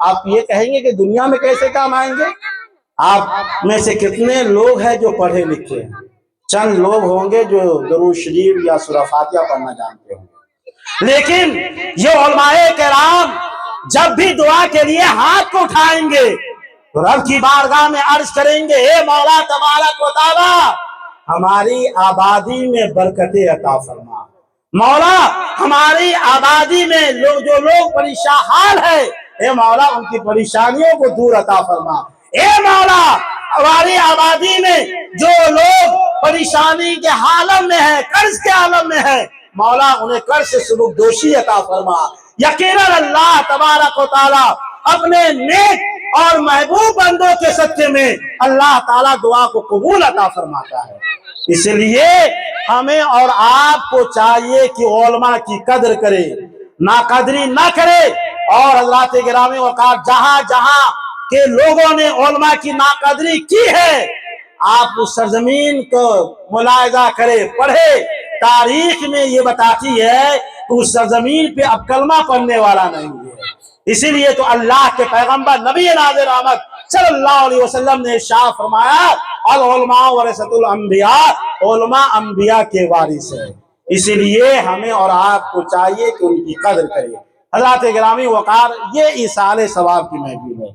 آپ یہ کہیں گے کہ دنیا میں کیسے کام آئیں گے؟ آپ میں سے کتنے لوگ ہیں جو پڑھے لکھے ہیں؟ چند لوگ ہوں گے جو درود شریف یا سورہ فاتحہ پڑھنا جانتے ہوں گے۔ لیکن یہ علماء کرام جب بھی دعا کے لیے ہاتھ کو اٹھائیں گے تو رب کی بارگاہ میں عرض کریں گے، اے مولا تبارک و تعالی ہماری آبادی میں برکتیں عطا فرما، مولا ہماری آبادی میں جو لوگ پریشان حال ہے، اے مولا ان کی پریشانیوں کو دور عطا فرما، اے مولا ہماری آبادی میں جو لوگ پریشانی کے عالم میں ہے، قرض کے عالم میں ہے، مولا انہیں قرض سے سبک دوشی عطا فرما۔ یقیناً اللہ تبارک و تعالی اپنے نیک اور محبوب بندوں کے صدقے میں اللہ تعالیٰ دعا کو قبول عطا فرماتا ہے۔ اس لیے ہمیں اور آپ کو چاہیے کہ علماء کی قدر کرے، ناقدری نہ کرے، اور حضرات گرامی وقار جہاں جہاں کہ لوگوں نے علماء کی ناقدری کی ہے، آپ اس سرزمین کو ملاحظہ کرے، پڑھے، تاریخ میں یہ بتاتی ہے کہ اس سرزمین پہ اب کلمہ پڑھنے والا نہیں ہے۔ اسی لیے تو اللہ کے پیغمبر نبی ناظر احمد صلی اللہ علیہ وسلم نے ارشاد فرمایا، العلماء ورثۃ الانبیاء، علماء انبیاء کے وارث ہیں۔ اسی لیے ہمیں اور آپ کو چاہیے کہ ان کی قدر کریں۔ حضرات گرامی وقار، یہ ایصال ثواب کی محفل ہے۔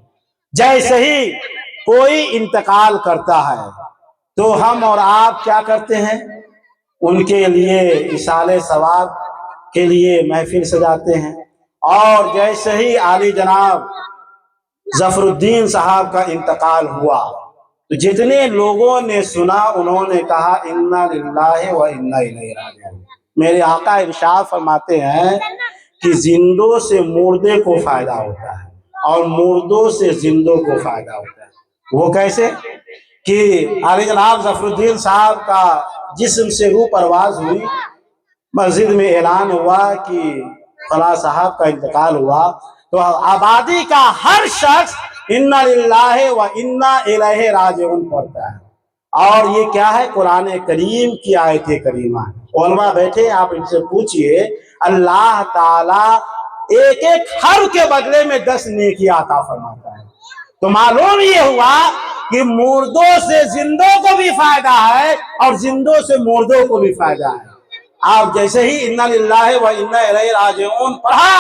جیسے ہی کوئی انتقال کرتا ہے تو ہم اور آپ کیا کرتے ہیں؟ ان کے لیے ایصال ثواب کے لیے محفل سجاتے ہیں۔ اور جیسے ہی عالی جناب ظفر الدین صاحب کا انتقال ہوا تو جتنے لوگوں نے سنا انہوں نے کہا انا للہ و انا الیہ راجعون۔ میرے آقا ارشاد فرماتے ہیں کہ زندوں سے مردے کو فائدہ ہوتا ہے اور مردوں سے زندوں کو فائدہ ہوتا ہے۔ وہ کیسے؟ کہ عالی جناب ظفر الدین صاحب کا جسم سے روح پرواز ہوئی، مسجد میں اعلان ہوا کہ فلاں صاحب کا انتقال ہوا، تو آبادی کا ہر شخص انا للہ و انا الیہ راجعون پڑھتا ہے۔ اور یہ کیا ہے؟ قرآن کریم کی آیت کریمہ۔ علماء بیٹھے، آپ ان سے پوچھئے، اللہ تعالیٰ ایک ایک حرف کے بدلے میں 10 نیکیاں عطا فرماتا ہے۔ تو معلوم یہ ہوا کہ مردوں سے زندوں کو بھی فائدہ ہے اور زندوں سے مردوں کو بھی فائدہ ہے۔ آپ جیسے ہی انا للہ و انا الیہ راجعون پڑھا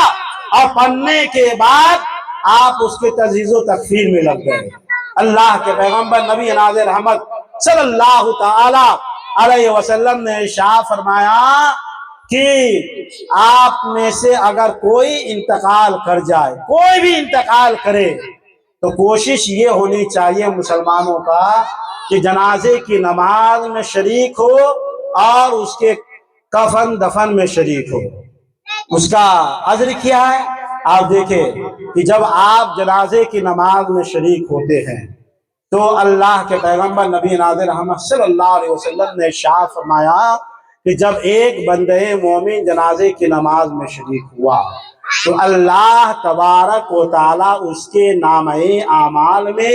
اور پڑھنے کے بعد آپ اس کے تجہیز و تکفیر میں لگ گئے۔ اللہ کے پیغمبر نبی ناظر احمد صلی اللہ تعالی علیہ وسلم نے ارشاد فرمایا کہ آپ میں سے اگر کوئی انتقال کر جائے، کوئی بھی انتقال کرے، تو کوشش یہ ہونی چاہیے مسلمانوں کا کہ جنازے کی نماز میں شریک ہو اور اس کے کفن دفن میں شریک ہو۔ اس کا اجر کیا ہے؟ آپ دیکھیں کہ جب آپ جنازے کی نماز میں شریک ہوتے ہیں تو اللہ کے پیغمبر نبی ناظر احمد صلی اللہ علیہ وسلم نے ارشاد فرمایا کہ جب ایک بندہ مومن جنازے کی نماز میں شریک ہوا تو اللہ تبارک و تعالی اس کے نامہ اعمال میں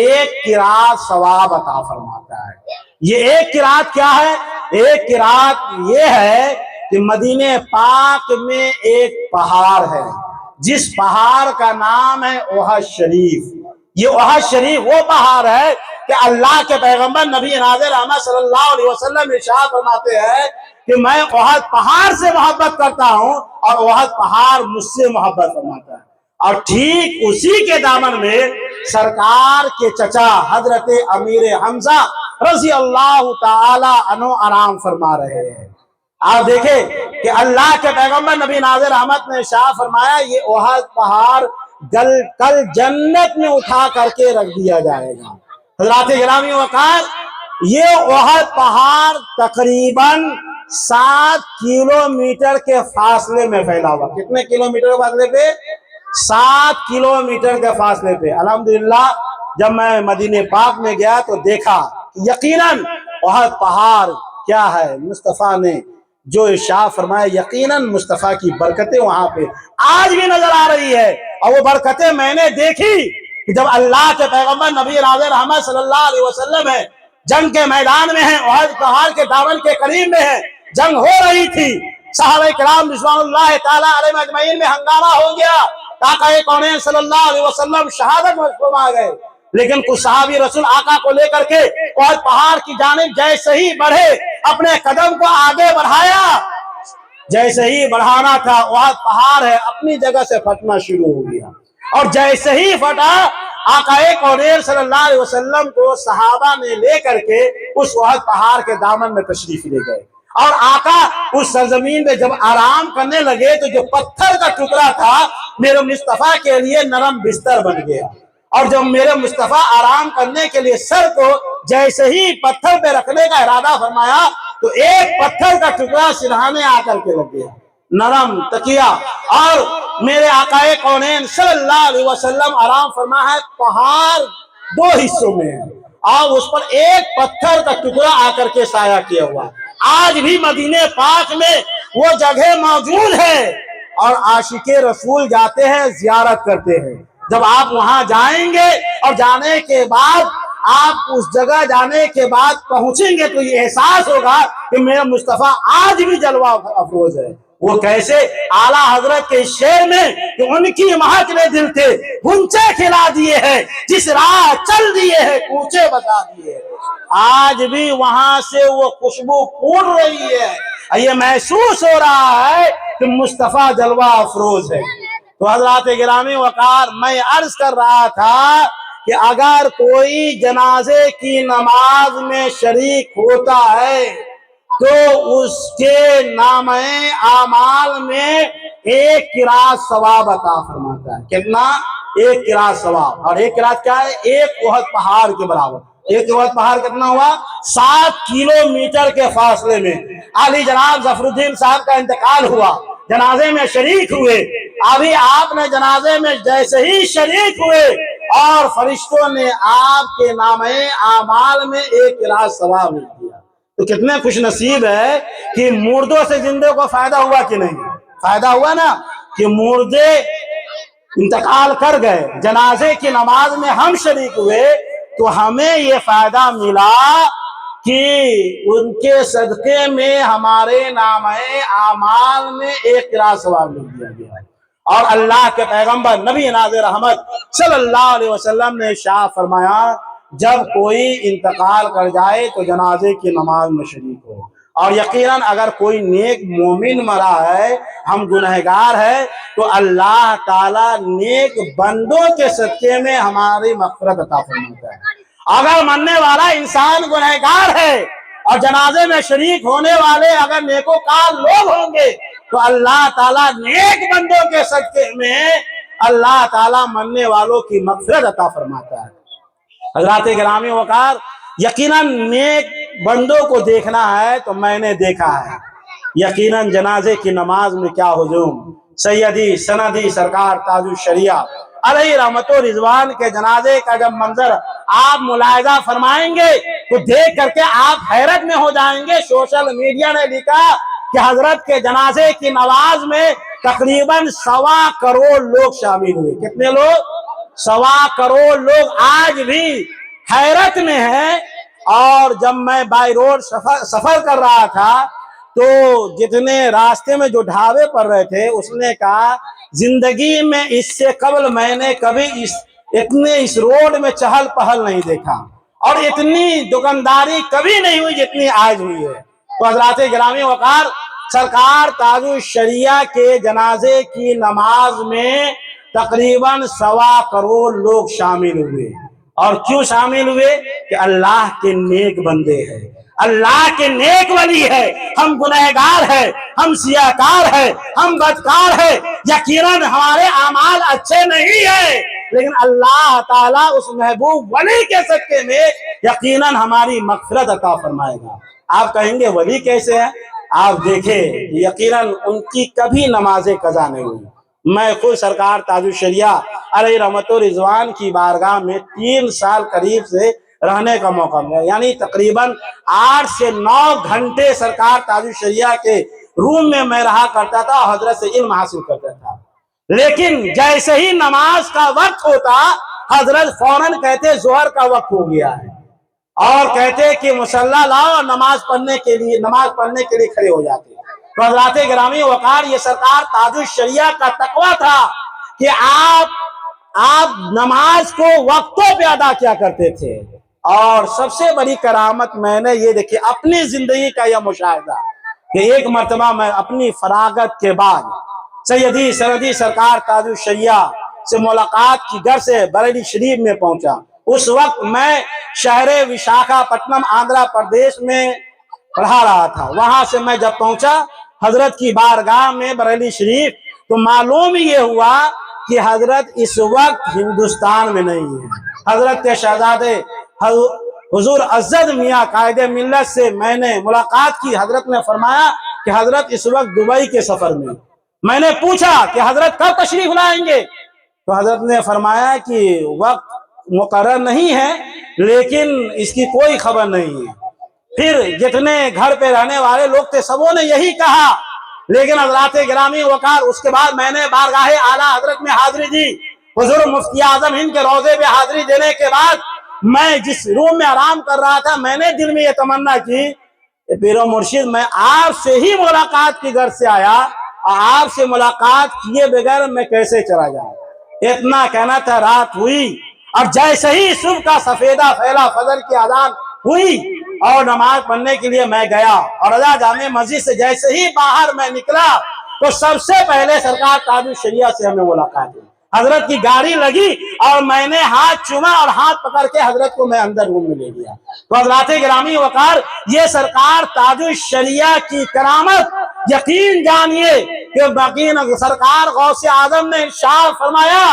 ایک قرات ثواب عطا فرماتا ہے۔ یہ ایک قرات کیا ہے؟ ایک قرات یہ ہے کہ مدینہ پاک میں ایک پہاڑ ہے جس پہاڑ کا نام ہے احد شریف۔ یہ احد شریف وہ پہاڑ ہے کہ اللہ کے پیغمبر نبی ناظر احمد صلی اللہ علیہ وسلم ارشاد فرماتے ہیں کہ میں احد پہاڑ سے محبت کرتا ہوں اور احد پہاڑ مجھ سے محبت فرماتا ہے۔ اور ٹھیک اسی کے دامن میں سرکار کے چچا حضرت امیر حمزہ رضی اللہ تعالی عنہ آرام فرما رہے ہیں۔ آپ دیکھیں کہ اللہ کے پیغمبر نبی ناظر احمد نے ارشاد فرمایا یہ احد پہاڑ کل جنت میں اٹھا کر کے رکھ دیا جائے گا۔ حضرات گرامی وقار، یہ احد پہاڑ تقریباً 7 کلومیٹر کے فاصلے میں پھیلا ہوا۔ کتنے کلومیٹر کے فاصلے پہ؟ 7 کلومیٹر کے فاصلے پہ۔ الحمدللہ جب میں مدینہ پاک میں گیا تو دیکھا یقیناً احد پہاڑ کیا ہے، مصطفیٰ نے جو ارشاد فرمایا، یقیناً مصطفیٰ کی برکتیں وہاں پہ آج بھی نظر آ رہی ہے۔ اور وہ برکتیں میں نے دیکھی کہ جب اللہ کے پیغمبر نبی ناظر احمد صلی اللہ علیہ وسلم ہے جنگ کے میدان میں ہیں، احد پہاڑ کے دامن کے قریب میں ہیں، جنگ ہو رہی تھی، صحابہ کرام رضوان اللہ تعالی علیہم اجمعین میں ہنگامہ ہو گیا، آقا کونین صلی اللہ علیہ وسلم شہادت فرما گئے، لیکن کچھ صحابی رسول آقا کو لے کر کے اور پہاڑ کی جانب جیسے ہی بڑھے، اپنے قدم کو آگے بڑھایا، جیسے ہی بڑھانا تھا وہاں پہاڑ ہے اپنی جگہ سے پھٹنا شروع ہو گیا، اور جیسے ہی پھٹا آقا کونین صلی اللہ علیہ وسلم کو صحابہ نے لے کر کے اس وقت پہاڑ کے دامن میں تشریف لے گئے، اور آقا اس سرزمین میں جب آرام کرنے لگے تو جو پتھر کا ٹکڑا تھا میرے مصطفیٰ کے لیے نرم بستر بن گیا، اور جب میرے مصطفیٰ آرام کرنے کے لیے سر کو جیسے ہی پتھر پہ رکھنے کا ارادہ فرمایا تو ایک پتھر کا ٹکڑا سرہانے آ کر کے لگ گیا، نرم تکیہ، اور میرے آقا کونین صلی اللہ علیہ وسلم آرام فرما ہے، پہاڑ دو حصوں میں ہے اور اس پر ایک پتھر کا ٹکڑا آ کر کے سایہ کیا ہوا، آج بھی مدینہ پاک میں وہ جگہ موجود ہے، اور عاشق رسول جاتے ہیں زیارت کرتے ہیں۔ جب آپ وہاں جائیں گے اور جانے کے بعد آپ اس جگہ جانے کے بعد پہنچیں گے تو یہ احساس ہوگا کہ میرا مصطفیٰ آج بھی جلوہ افروز ہے۔ وہ کیسے؟ اعلیٰ حضرت کے شعر میں کہ ان کی مہک میں دل تھے گھنچے کھلا دیے ہیں، جس راہ چل دیے ہیں کوچے بتا دیے ہیں، آج بھی وہاں سے وہ خوشبو پھوٹ رہی ہے، یہ محسوس ہو رہا ہے کہ مصطفیٰ جلوہ افروز ہے۔ تو حضرات گرامی وقار، میں عرض کر رہا تھا کہ اگر کوئی جنازے کی نماز میں شریک ہوتا ہے تو اس کے نامہ اعمال میں ایک قرات ثواب عطا فرماتا ہے۔ کتنا؟ ایک قرات ثواب، اور ایک قرات کیا ہے؟ ایک احد پہاڑ کے برابر۔ ایک احد پہاڑ کتنا ہوا؟ 7 کلومیٹر کے فاصلے میں۔ علی جناب ظفر الدین صاحب کا انتقال ہوا، جنازے میں شریک ہوئے، ابھی آپ نے جنازے میں جیسے ہی شریک ہوئے اور فرشتوں نے آپ کے نامہ اعمال میں ایک قرات ثواب لکھ دیا۔ تو کتنے خوش نصیب ہے کہ مردوں سے زندے کو فائدہ ہوا کہ نہیں؟ فائدہ ہوا نا، کہ مردے انتقال کر گئے، جنازے کی نماز میں ہم شریک ہوئے تو ہمیں یہ فائدہ ملا کہ ان کے صدقے میں ہمارے نامہ اعمال میں ایک قرات ثواب لکھ دیا گیا۔ اور اللہ کے پیغمبر نبی ناز رحمت صلی اللہ علیہ وسلم نے ارشاد فرمایا جب کوئی انتقال کر جائے تو جنازے کی نماز میں شریک ہو، اور یقیناً اگر کوئی نیک مومن مرا ہے، ہم گنہگار ہیں، تو اللہ تعالیٰ نیک بندوں کے صدقے میں ہماری مغفرت عطا فرماتا ہے۔ اگر مرنے والا انسان گنہگار ہے اور جنازے میں شریک ہونے والے اگر نیکوکار لوگ ہوں گے تو اللہ تعالیٰ نیک بندوں کے صدقے میں اللہ تعالیٰ مرنے والوں کی مغفرت عطا فرماتا ہے۔ حضرات گرامی وقار، یقیناً نیک بندوں کو دیکھنا ہے تو میں نے دیکھا ہے، یقیناً جنازے کی نماز میں کیا ہجوم، سیدی سندی سرکار تاج الشریعہ علیہ رحمت و رضوان کے جنازے کا جب منظر آپ ملاحظہ فرمائیں گے تو دیکھ کر کے آپ حیرت میں ہو جائیں گے۔ سوشل میڈیا نے لکھا کہ حضرت کے جنازے کی نماز میں تقریباً 1.25 کروڑ لوگ شامل ہوئے۔ کتنے لوگ؟ 1.25 کروڑ لوگ آج بھی حیرت میں ہیں۔ اور جب میں بائی روڈ سفر کر رہا تھا تو جتنے راستے میں جو ڈھابے پڑ رہے تھے اس نے کہا زندگی میں اس سے قبل میں نے کبھی اس روڈ میں چہل پہل نہیں دیکھا، اور اتنی دکانداری کبھی نہیں ہوئی جتنی آج ہوئی ہے۔ تو حضرات گرامی وقار، سرکار تاج الشریعہ کے جنازے کی نماز میں تقریباً 1.25 کروڑ لوگ شامل ہوئے، اور کیوں شامل ہوئے؟ کہ اللہ کے نیک بندے ہیں، اللہ کے نیک ولی ہے۔ ہم گنہگار ہیں، ہم سیاہکار ہیں، ہم بدکار ہیں، یقیناً ہمارے اعمال اچھے نہیں ہیں، لیکن اللہ تعالیٰ اس محبوب ولی کے صدقے میں یقیناً ہماری مغفرت عطا فرمائے گا۔ آپ کہیں گے ولی کیسے ہیں؟ آپ دیکھیں یقیناً ان کی کبھی نمازیں قضا نہیں ہوئی۔ میں خود سرکار تاج الشریعہ علیہ رحمت و رضوان کی بارگاہ میں 3 سال قریب سے رہنے کا موقع ملا، یعنی تقریباً 8 سے 9 گھنٹے سرکار تاج الشریعہ کے روم میں میں رہا کرتا تھا اور حضرت سے علم حاصل کرتا تھا، لیکن جیسے ہی نماز کا وقت ہوتا حضرت فوراً کہتے ظہر کا وقت ہو گیا ہے، اور کہتے کہ مصلی لاؤ اور نماز پڑھنے کے لیے کھڑے ہو جاتے۔ تو حضرات گرامی وقار، یہ سرکار تاج الشریعہ کا تقویٰ تھا کہ آپ نماز کو وقتوں پہ ادا کیا کرتے تھے. اور سب سے بڑی کرامت میں نے یہ دیکھی اپنی زندگی کا یہ مشاہدہ کہ ایک مرتبہ میں اپنی فراغت کے بعد سیدی سندی سرکار تاج الشریعہ سے ملاقات کی گھر سے بریلی شریف میں پہنچا. اس وقت میں شہر وشاکھاپٹنم آندھرا پردیش میں پڑھا رہا تھا. وہاں سے میں جب پہنچا حضرت کی بارگاہ میں بریلی شریف تو معلوم یہ ہوا کہ حضرت اس وقت ہندوستان میں نہیں ہے. حضرت کے شہزادے حضور عزت میاں قائد ملت سے میں نے ملاقات کی. حضرت نے فرمایا کہ حضرت اس وقت دبئی کے سفر میں. میں نے پوچھا کہ حضرت کب تشریف لائیں گے؟ تو حضرت نے فرمایا کہ وقت مقرر نہیں ہے لیکن اس کی کوئی خبر نہیں ہے. پھر جتنے گھر پہ رہنے والے لوگ تھے سبوں نے یہی کہا. لیکن حضرات گرامی وقار اس کے بعد میں نے بارگاہ اعلیٰ حضرت میں حاضری دی. حضور مفتی اعظم ہند کے روضے پہ حاضری دینے کے بعد میں جس روم میں آرام کر رہا تھا میں نے دل میں یہ تمنا کی کہ پیر و مرشد میں آپ سے ہی ملاقات کی غرض سے آیا اور آپ سے ملاقات کیے بغیر میں کیسے چلا جاؤں. اتنا کہنا تھا. رات ہوئی اور جیسے ہی صبح کا سفیدہ پھیلا فجر کی اذان ہوئی اور نماز پڑھنے کے لیے میں گیا اور رضا جامع مسجد سے جیسے ہی باہر میں نکلا تو سب سے پہلے سرکار تاج الشریعہ سے ہمیں ملاقات ہوئی. حضرت کی گاڑی لگی اور میں نے ہاتھ چوما اور ہاتھ پکڑ کے حضرت کو میں اندر روم میں لے گیا. تو حضرات گرامی وقار یہ سرکار تاج الشریعہ کی کرامت یقین جانیے کہ سرکار غوث اعظم نے ارشاد فرمایا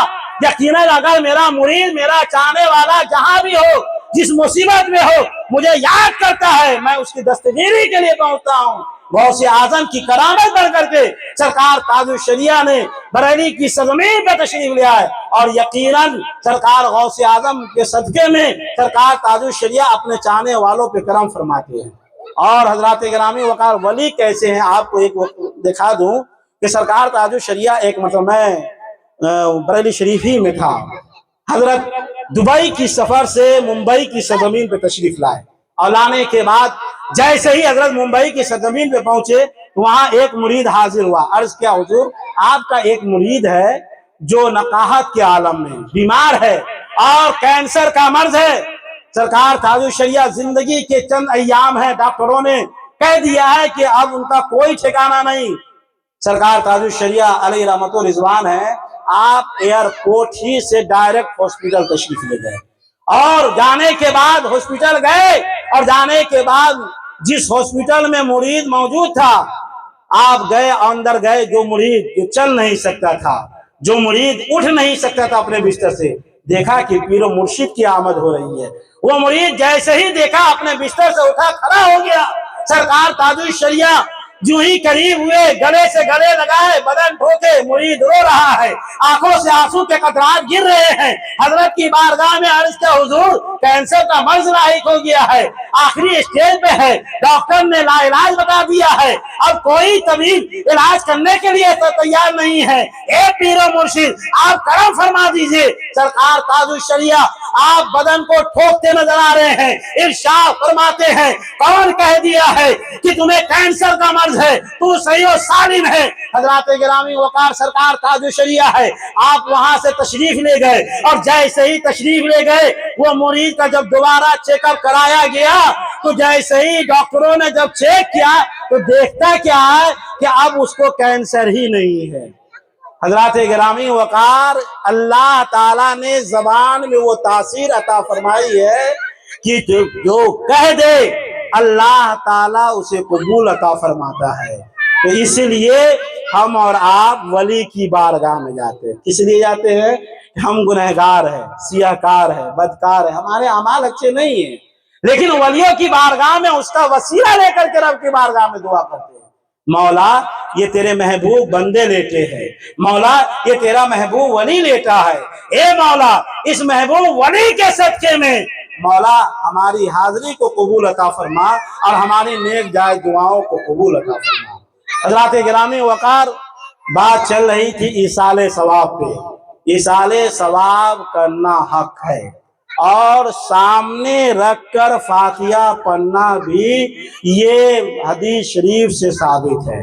یقیناً اگر میرا مرید میرا چاہنے والا جہاں بھی ہو جس مصیبت میں ہو مجھے یاد کرتا ہے میں اس کی دستگیری کے لیے پہنچتا ہوں. غوث اعظم کی کرامت بڑھ کر کے سرکار تاج الشریعہ نے بریلی کی سرزمین پہ تشریف لیا ہے اور یقیناً سرکار غوث اعظم کے صدقے میں سرکار تاج الشریعہ اپنے چاہنے والوں پہ کرم فرماتے ہیں. اور حضرات گرامی وقار ولی کیسے ہیں آپ کو ایک دکھا دوں کہ سرکار تاج الشریعہ ایک مطلب میں بریلی شریف ہی میں تھا. حضرت دبئی کی سفر سے ممبئی کی سرزمین پہ تشریف لائے اور لانے کے بعد جیسے ہی حضرت ممبئی کی سرزمین پہ پہنچے وہاں ایک مرید حاضر ہوا. عرض کیا حضور آپ کا ایک مرید ہے جو نقاہت کے عالم میں بیمار ہے اور کینسر کا مرض ہے. سرکار تاج الشریعہ زندگی کے چند ایام ہیں ڈاکٹروں نے کہہ دیا ہے کہ اب ان کا کوئی ٹھکانہ نہیں. سرکار تاج الشریعہ علیہ رحمت و رضوان ہے. آپ ایئرپورٹ ہی سے ڈائریکٹ ہاسپٹل تشریف لے گئے اور جانے کے بعد ہاسپٹل گئے اور جانے کے بعد جس ہاسپٹل میں مرید موجود تھا آپ گئے اندر گئے. جو مرید جو چل نہیں سکتا تھا جو مرید اٹھ نہیں سکتا تھا اپنے بستر سے دیکھا کہ پیر و مرشد کی آمد ہو رہی ہے. وہ مرید جیسے ہی دیکھا اپنے بستر سے اٹھا کھڑا ہو گیا. سرکار تاج الشریعہ جو ہی قریب ہوئے گلے سے گلے لگائے بدن ٹھوکے مرید رو رہا ہے آنکھوں سے آنسو کے قطرات گر رہے ہیں. حضرت کی بارگاہ میں عرض کیا حضور کینسر کا مرض لاحق ہو گیا ہے آخری اسٹیج پہ ہے ڈاکٹر نے لا علاج بتا دیا ہے اب کوئی طبیب علاج کرنے کے لیے تیار نہیں ہے. اے پیر و مرشد آپ کرم فرما دیجئے. سرکار تاج الشریعہ آپ بدن کو ٹھوکتے نظر آ رہے ہیں. ارشاد فرماتے ہیں کون کہہ دیا ہے کہ تمہیں کینسر کا مرض ہے تو صحیح و سالم ہے. حضرات گرامی وقار سرکار تاج الشریعہ ہے. آپ وہاں سے تشریف لے گئے اور جیسے ہی تشریف لے گئے وہ مرید کا جب دوبارہ چیک اپ کرایا گیا تو جیسے ہی ڈاکٹروں نے جب چیک کیا تو دیکھتا کیا ہے کہ اب اس کو کینسر ہی نہیں ہے. حضرات گرامی وقار اللہ تعالیٰ نے زبان میں وہ تاثیر عطا فرمائی ہے کہ جو کہہ دے اللہ تعالیٰ اسے قبول عطا فرماتا ہے. تو اس لیے ہم اور آپ ولی کی بارگاہ میں جاتے ہیں. کس لیے جاتے ہیں؟ ہم گنہگار ہیں سیاہ کار ہیں بدکار ہیں ہمارے اعمال اچھے نہیں ہیں لیکن ولیوں کی بارگاہ میں اس کا وسیلہ لے کر کے رب کی بارگاہ میں دعا کرتے ہیں. مولا یہ تیرے محبوب بندے لیٹے ہیں مولا یہ تیرا محبوب ولی لیٹا ہے. اے مولا اس محبوب ولی کے صدقے میں مولا ہماری حاضری کو قبول عطا فرما اور ہماری نیک جائز دعاؤں کو قبول عطا فرما. حضرات گرامی وقار بات چل رہی تھی ایصال ثواب پہ. ایصال ثواب کرنا حق ہے اور سامنے رکھ کر فاتحہ پڑھنا بھی یہ حدیث شریف سے ثابت ہے.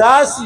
10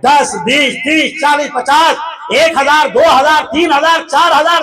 10, 20, 30, 40, 50, 1000, 2000, 3000, 4000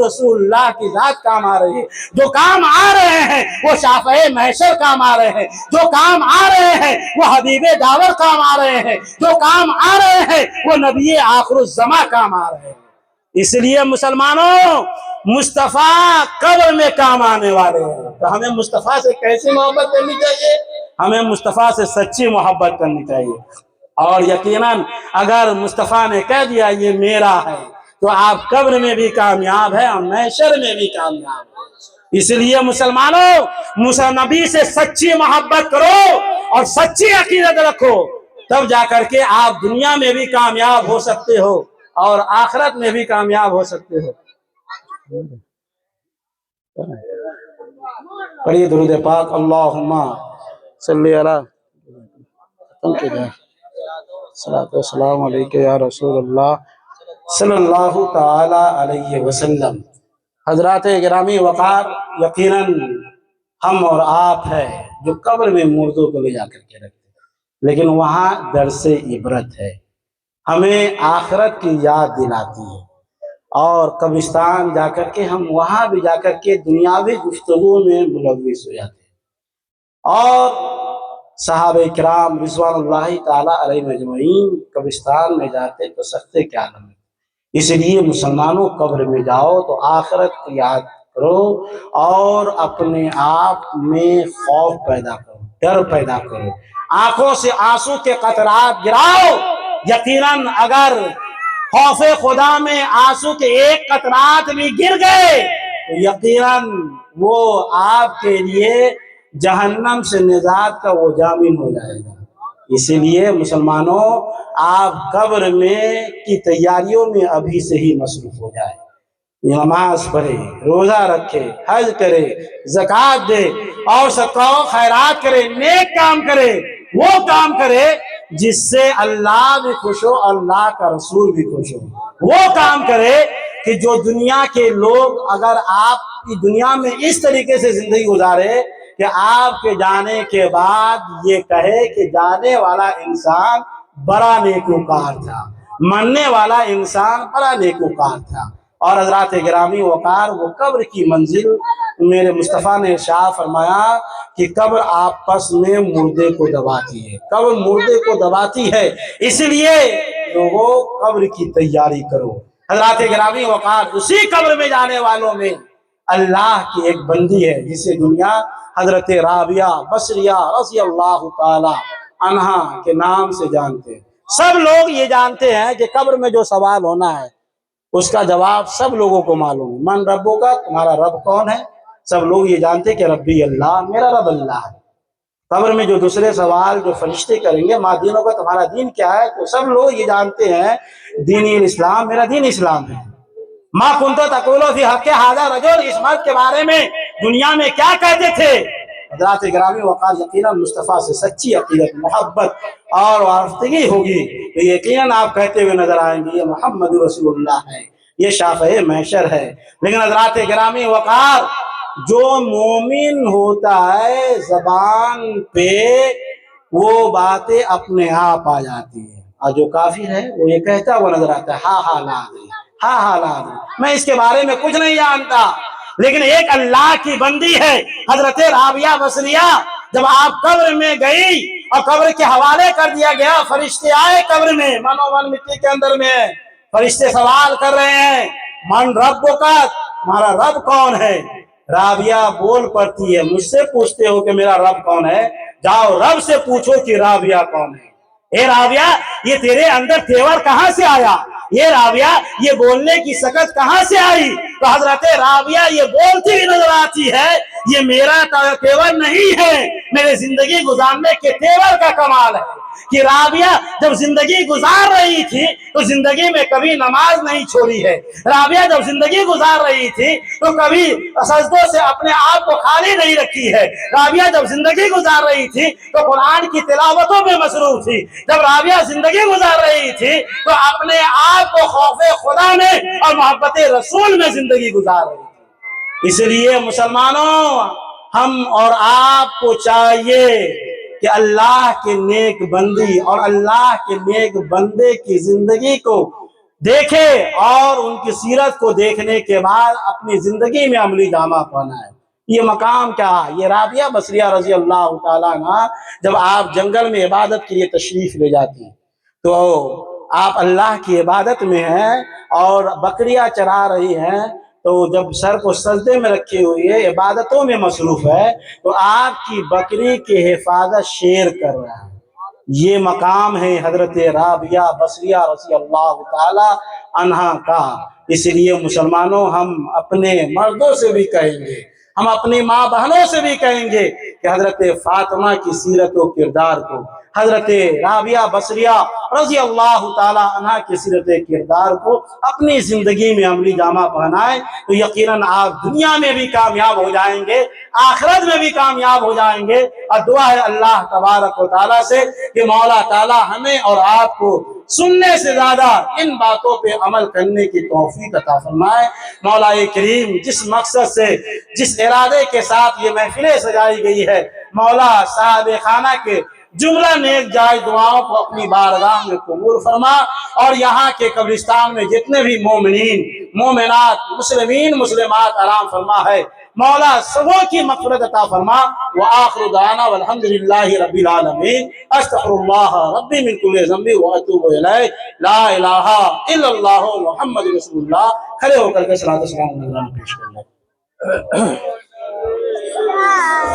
رسول اللہ کی ذات کام آ رہی ہے. جو کام آ رہے ہیں وہ شافع محشر کام آ رہے ہیں. جو کام آ رہے ہیں وہ حبیب داور کام آ رہے ہیں. جو کام آ رہے ہیں وہ نبی آخر الزماں کام آ رہے ہیں. اس لیے مسلمانوں مصطفیٰ قبر میں کام آنے والے ہیں. تو ہمیں مصطفیٰ سے کیسی محبت کرنی چاہیے؟ ہمیں مصطفیٰ سے سچی محبت کرنی چاہیے. اور یقیناً اگر مصطفیٰ نے کہہ دیا یہ میرا ہے تو آپ قبر میں بھی کامیاب ہیں اور محشر میں بھی کامیاب ہیں. اس لیے مسلمانوں نبی سے سچی محبت کرو اور سچی عقیدت رکھو, تب جا کر کے آپ دنیا میں بھی کامیاب ہو سکتے ہو اور آخرت میں بھی کامیاب ہو سکتے ہو. پڑھیے درود پاک. اللہم صلی علی صلاۃ والسلام علیکہ یا رسول اللہ صلی اللہ تعالی علیہ وسلم. حضرات گرامی وقار, یقیناً ہم اور آپ ہے جو قبر میں مردوں کو لے جا کر کے رکھتے ہیں, لیکن وہاں درس عبرت ہے, ہمیں آخرت کی یاد دلاتی ہے. اور قبرستان جا کر کے ہم وہاں بھی جا کر کے دنیاوی گفتگو میں ملوث ہو جاتے ہیں. اور صحابہ کرام رضوان اللہ تعالی علیہ مجمعین قبرستان میں جاتے تو سکتے کیا لمحے. اس لیے مسلمانوں قبر میں جاؤ تو آخرت کی یاد کرو اور اپنے آپ میں خوف پیدا کرو, ڈر پیدا کرو, آنکھوں سے آنسو کے قطرات گراؤ. یقیناً اگر خوف خدا میں آنسو کے ایک قطرات بھی گر گئے تو یقیناً وہ آپ کے لیے جہنم سے نجات کا وہ ضامن ہو جائے گا. اسی لیے مسلمانوں آپ قبر میں کی تیاریوں میں ابھی سے ہی مصروف ہو جائے. نماز پڑھے, روزہ رکھے, حج کرے, زکوٰۃ دے اور صدقہ و خیرات کرے, نیک کام کرے, وہ کام کرے جس سے اللہ بھی خوش ہو, اللہ کا رسول بھی خوش ہو. وہ کام کرے کہ جو دنیا کے لوگ اگر آپ کی دنیا میں اس طریقے سے زندگی گزارے کہ آپ کے جانے کے بعد یہ کہے کہ جانے والا انسان بڑا نیکوکار تھا, مرنے والا انسان بڑا نیکوکار تھا. اور حضرات گرامی وقار, وہ قبر کی منزل میرے مصطفیٰ نے ارشاد فرمایا کہ قبر آپس میں مردے کو دباتی ہے, قبر مردے کو دباتی ہے. اس لیے لوگوں قبر کی تیاری کرو. حضرات گرامی وقار, اسی قبر میں جانے والوں میں اللہ کی ایک بندی ہے جسے دنیا حضرت رابعہ بصریہ رضی اللہ تعالی عنہا کے نام سے جانتے ہیں. سب لوگ یہ جانتے ہیں کہ قبر میں جو سوال ہونا ہے اس کا جواب سب لوگوں کو معلوم ہے. من ربوں کا, تمہارا رب کون ہے؟ سب لوگ یہ جانتے کہ ربی اللہ, میرا رب اللہ ہے. قبر میں جو دوسرے سوال جو فرشتے کریں گے, ماں دینوں کا تمہارا دین کیا ہے, تو سب لوگ یہ جانتے ہیں دینی اسلام, میرا دین اسلام ہے. ماں کنتو تقولو فی حق ھذا رجل, اس مرد کے بارے میں دنیا میں کیا کہتے تھے؟ حضرات گرامی وقار, یقیناً مصطفیٰ سے سچی عقیدت, محبت اور وابستگی ہوگی تو یقیناً آپ کہتے ہوئے نظر آئیں گے یہ محمد رسول اللہ ہے, یہ شافع محشر ہے. لیکن حضرات گرامی وقار, جو مومن ہوتا ہے زبان پہ وہ باتیں اپنے آپ آ جاتی ہیں, اور جو کافر ہے وہ یہ کہتا وہ نظر آتا ہے ہاں ہاں لا دے, ہاں ہاں لا دے, میں اس کے بارے میں کچھ نہیں جانتا. لیکن ایک اللہ کی بندی ہے حضرت رابعہ بصریہ, جب آپ قبر میں گئی اور قبر کے حوالے کر دیا گیا, فرشتے آئے قبر میں, منو من مٹی کے اندر میں, فرشتے سوال کر رہے ہیں من ربک, تمہارا رب کون ہے؟ رابعہ بول پڑتی ہے, مجھ سے پوچھتے ہو کہ میرا رب کون ہے, جاؤ رب سے پوچھو کہ رابعہ کون ہے. اے رابعہ, یہ تیرے اندر تیور کہاں سے آیا؟ یہ رابعہ, یہ بولنے کی سکت کہاں سے آئی؟ تو حضرت رابعہ یہ بولتی ہوئی نظر آتی ہے, یہ میرا تیور نہیں ہے, میرے زندگی گزارنے کے تیور کا کمال ہے. کہ رابعہ جب زندگی گزار رہی تھی تو زندگی میں کبھی نماز نہیں چھوڑی ہے. رابعہ جب زندگی گزار رہی تھی تو کبھی سجدوں سے اپنے آپ کو خالی نہیں رکھی ہے. رابعہ جب زندگی گزار رہی تھی تو قرآن کی تلاوتوں میں مصروف تھی. جب رابعہ زندگی گزار رہی تھی تو اپنے آپ کو خوف خدا میں اور محبت رسول میں زندگی گزار رہی تھی. اس لیے مسلمانوں, ہم اور آپ کو چاہیے کہ اللہ کے نیک بندی اور اللہ کے نیک بندے کی زندگی کو دیکھے اور ان کی سیرت کو دیکھنے کے بعد اپنی زندگی میں عملی جامہ پہنائے۔ یہ مقام کیا ہے؟ یہ رابعہ بصریہ رضی اللہ تعالیٰ عنہ جب آپ جنگل میں عبادت کے لیے تشریف لے جاتی ہیں تو آپ اللہ کی عبادت میں ہیں اور بکریاں چرا رہی ہیں، تو جب سر کو سجدے میں رکھی ہوئی ہے، عبادتوں میں مصروف ہے، تو آپ کی بکری کی حفاظت شیر کر رہا ہے۔ یہ مقام ہے حضرت رابعہ بصریہ رضی اللہ تعالی عنہا کا۔ اس لیے مسلمانوں، ہم اپنے مردوں سے بھی کہیں گے، ہم اپنی ماں بہنوں سے بھی کہیں گے کہ حضرت فاطمہ کی سیرت و کردار کو، حضرت رابعہ بصریہ رضی اللہ تعالی عنہ کی سیرت کردار کو اپنی زندگی میں عملی جامہ پہنائیں، تو یقیناً آپ دنیا میں بھی کامیاب ہو جائیں گے، آخرت میں بھی کامیاب ہو جائیں گے۔ اور دعا ہے اللہ تبارک و تعالیٰ سے کہ مولا تعالیٰ ہمیں اور آپ کو سننے سے زیادہ ان باتوں پہ عمل کرنے کی توفیق عطا فرمائے۔ مولا کریم جس مقصد سے، جس ارادے کے ساتھ یہ محفلیں سجائی گئی ہے، مولا صاحب خانہ کے جملہ نیک جائز دعاؤں کو اپنی بارگاہ میں قبول فرما، اور یہاں کے قبرستان میں جتنے بھی مومنین، مومنات، مسلمین، مسلمات آرام فرما ہے، مولا سبوں کی مغفرت عطا فرما۔ وآخر دعوانا والحمدللہ رب العالمین، استغفر اللہ ربی من کل ذنب واتوب الیہ، لا الہ الا اللہ محمد رسول اللہ۔ کھڑے ہو کر کے صلاۃ و سلام علی النبی پیش کر لیں۔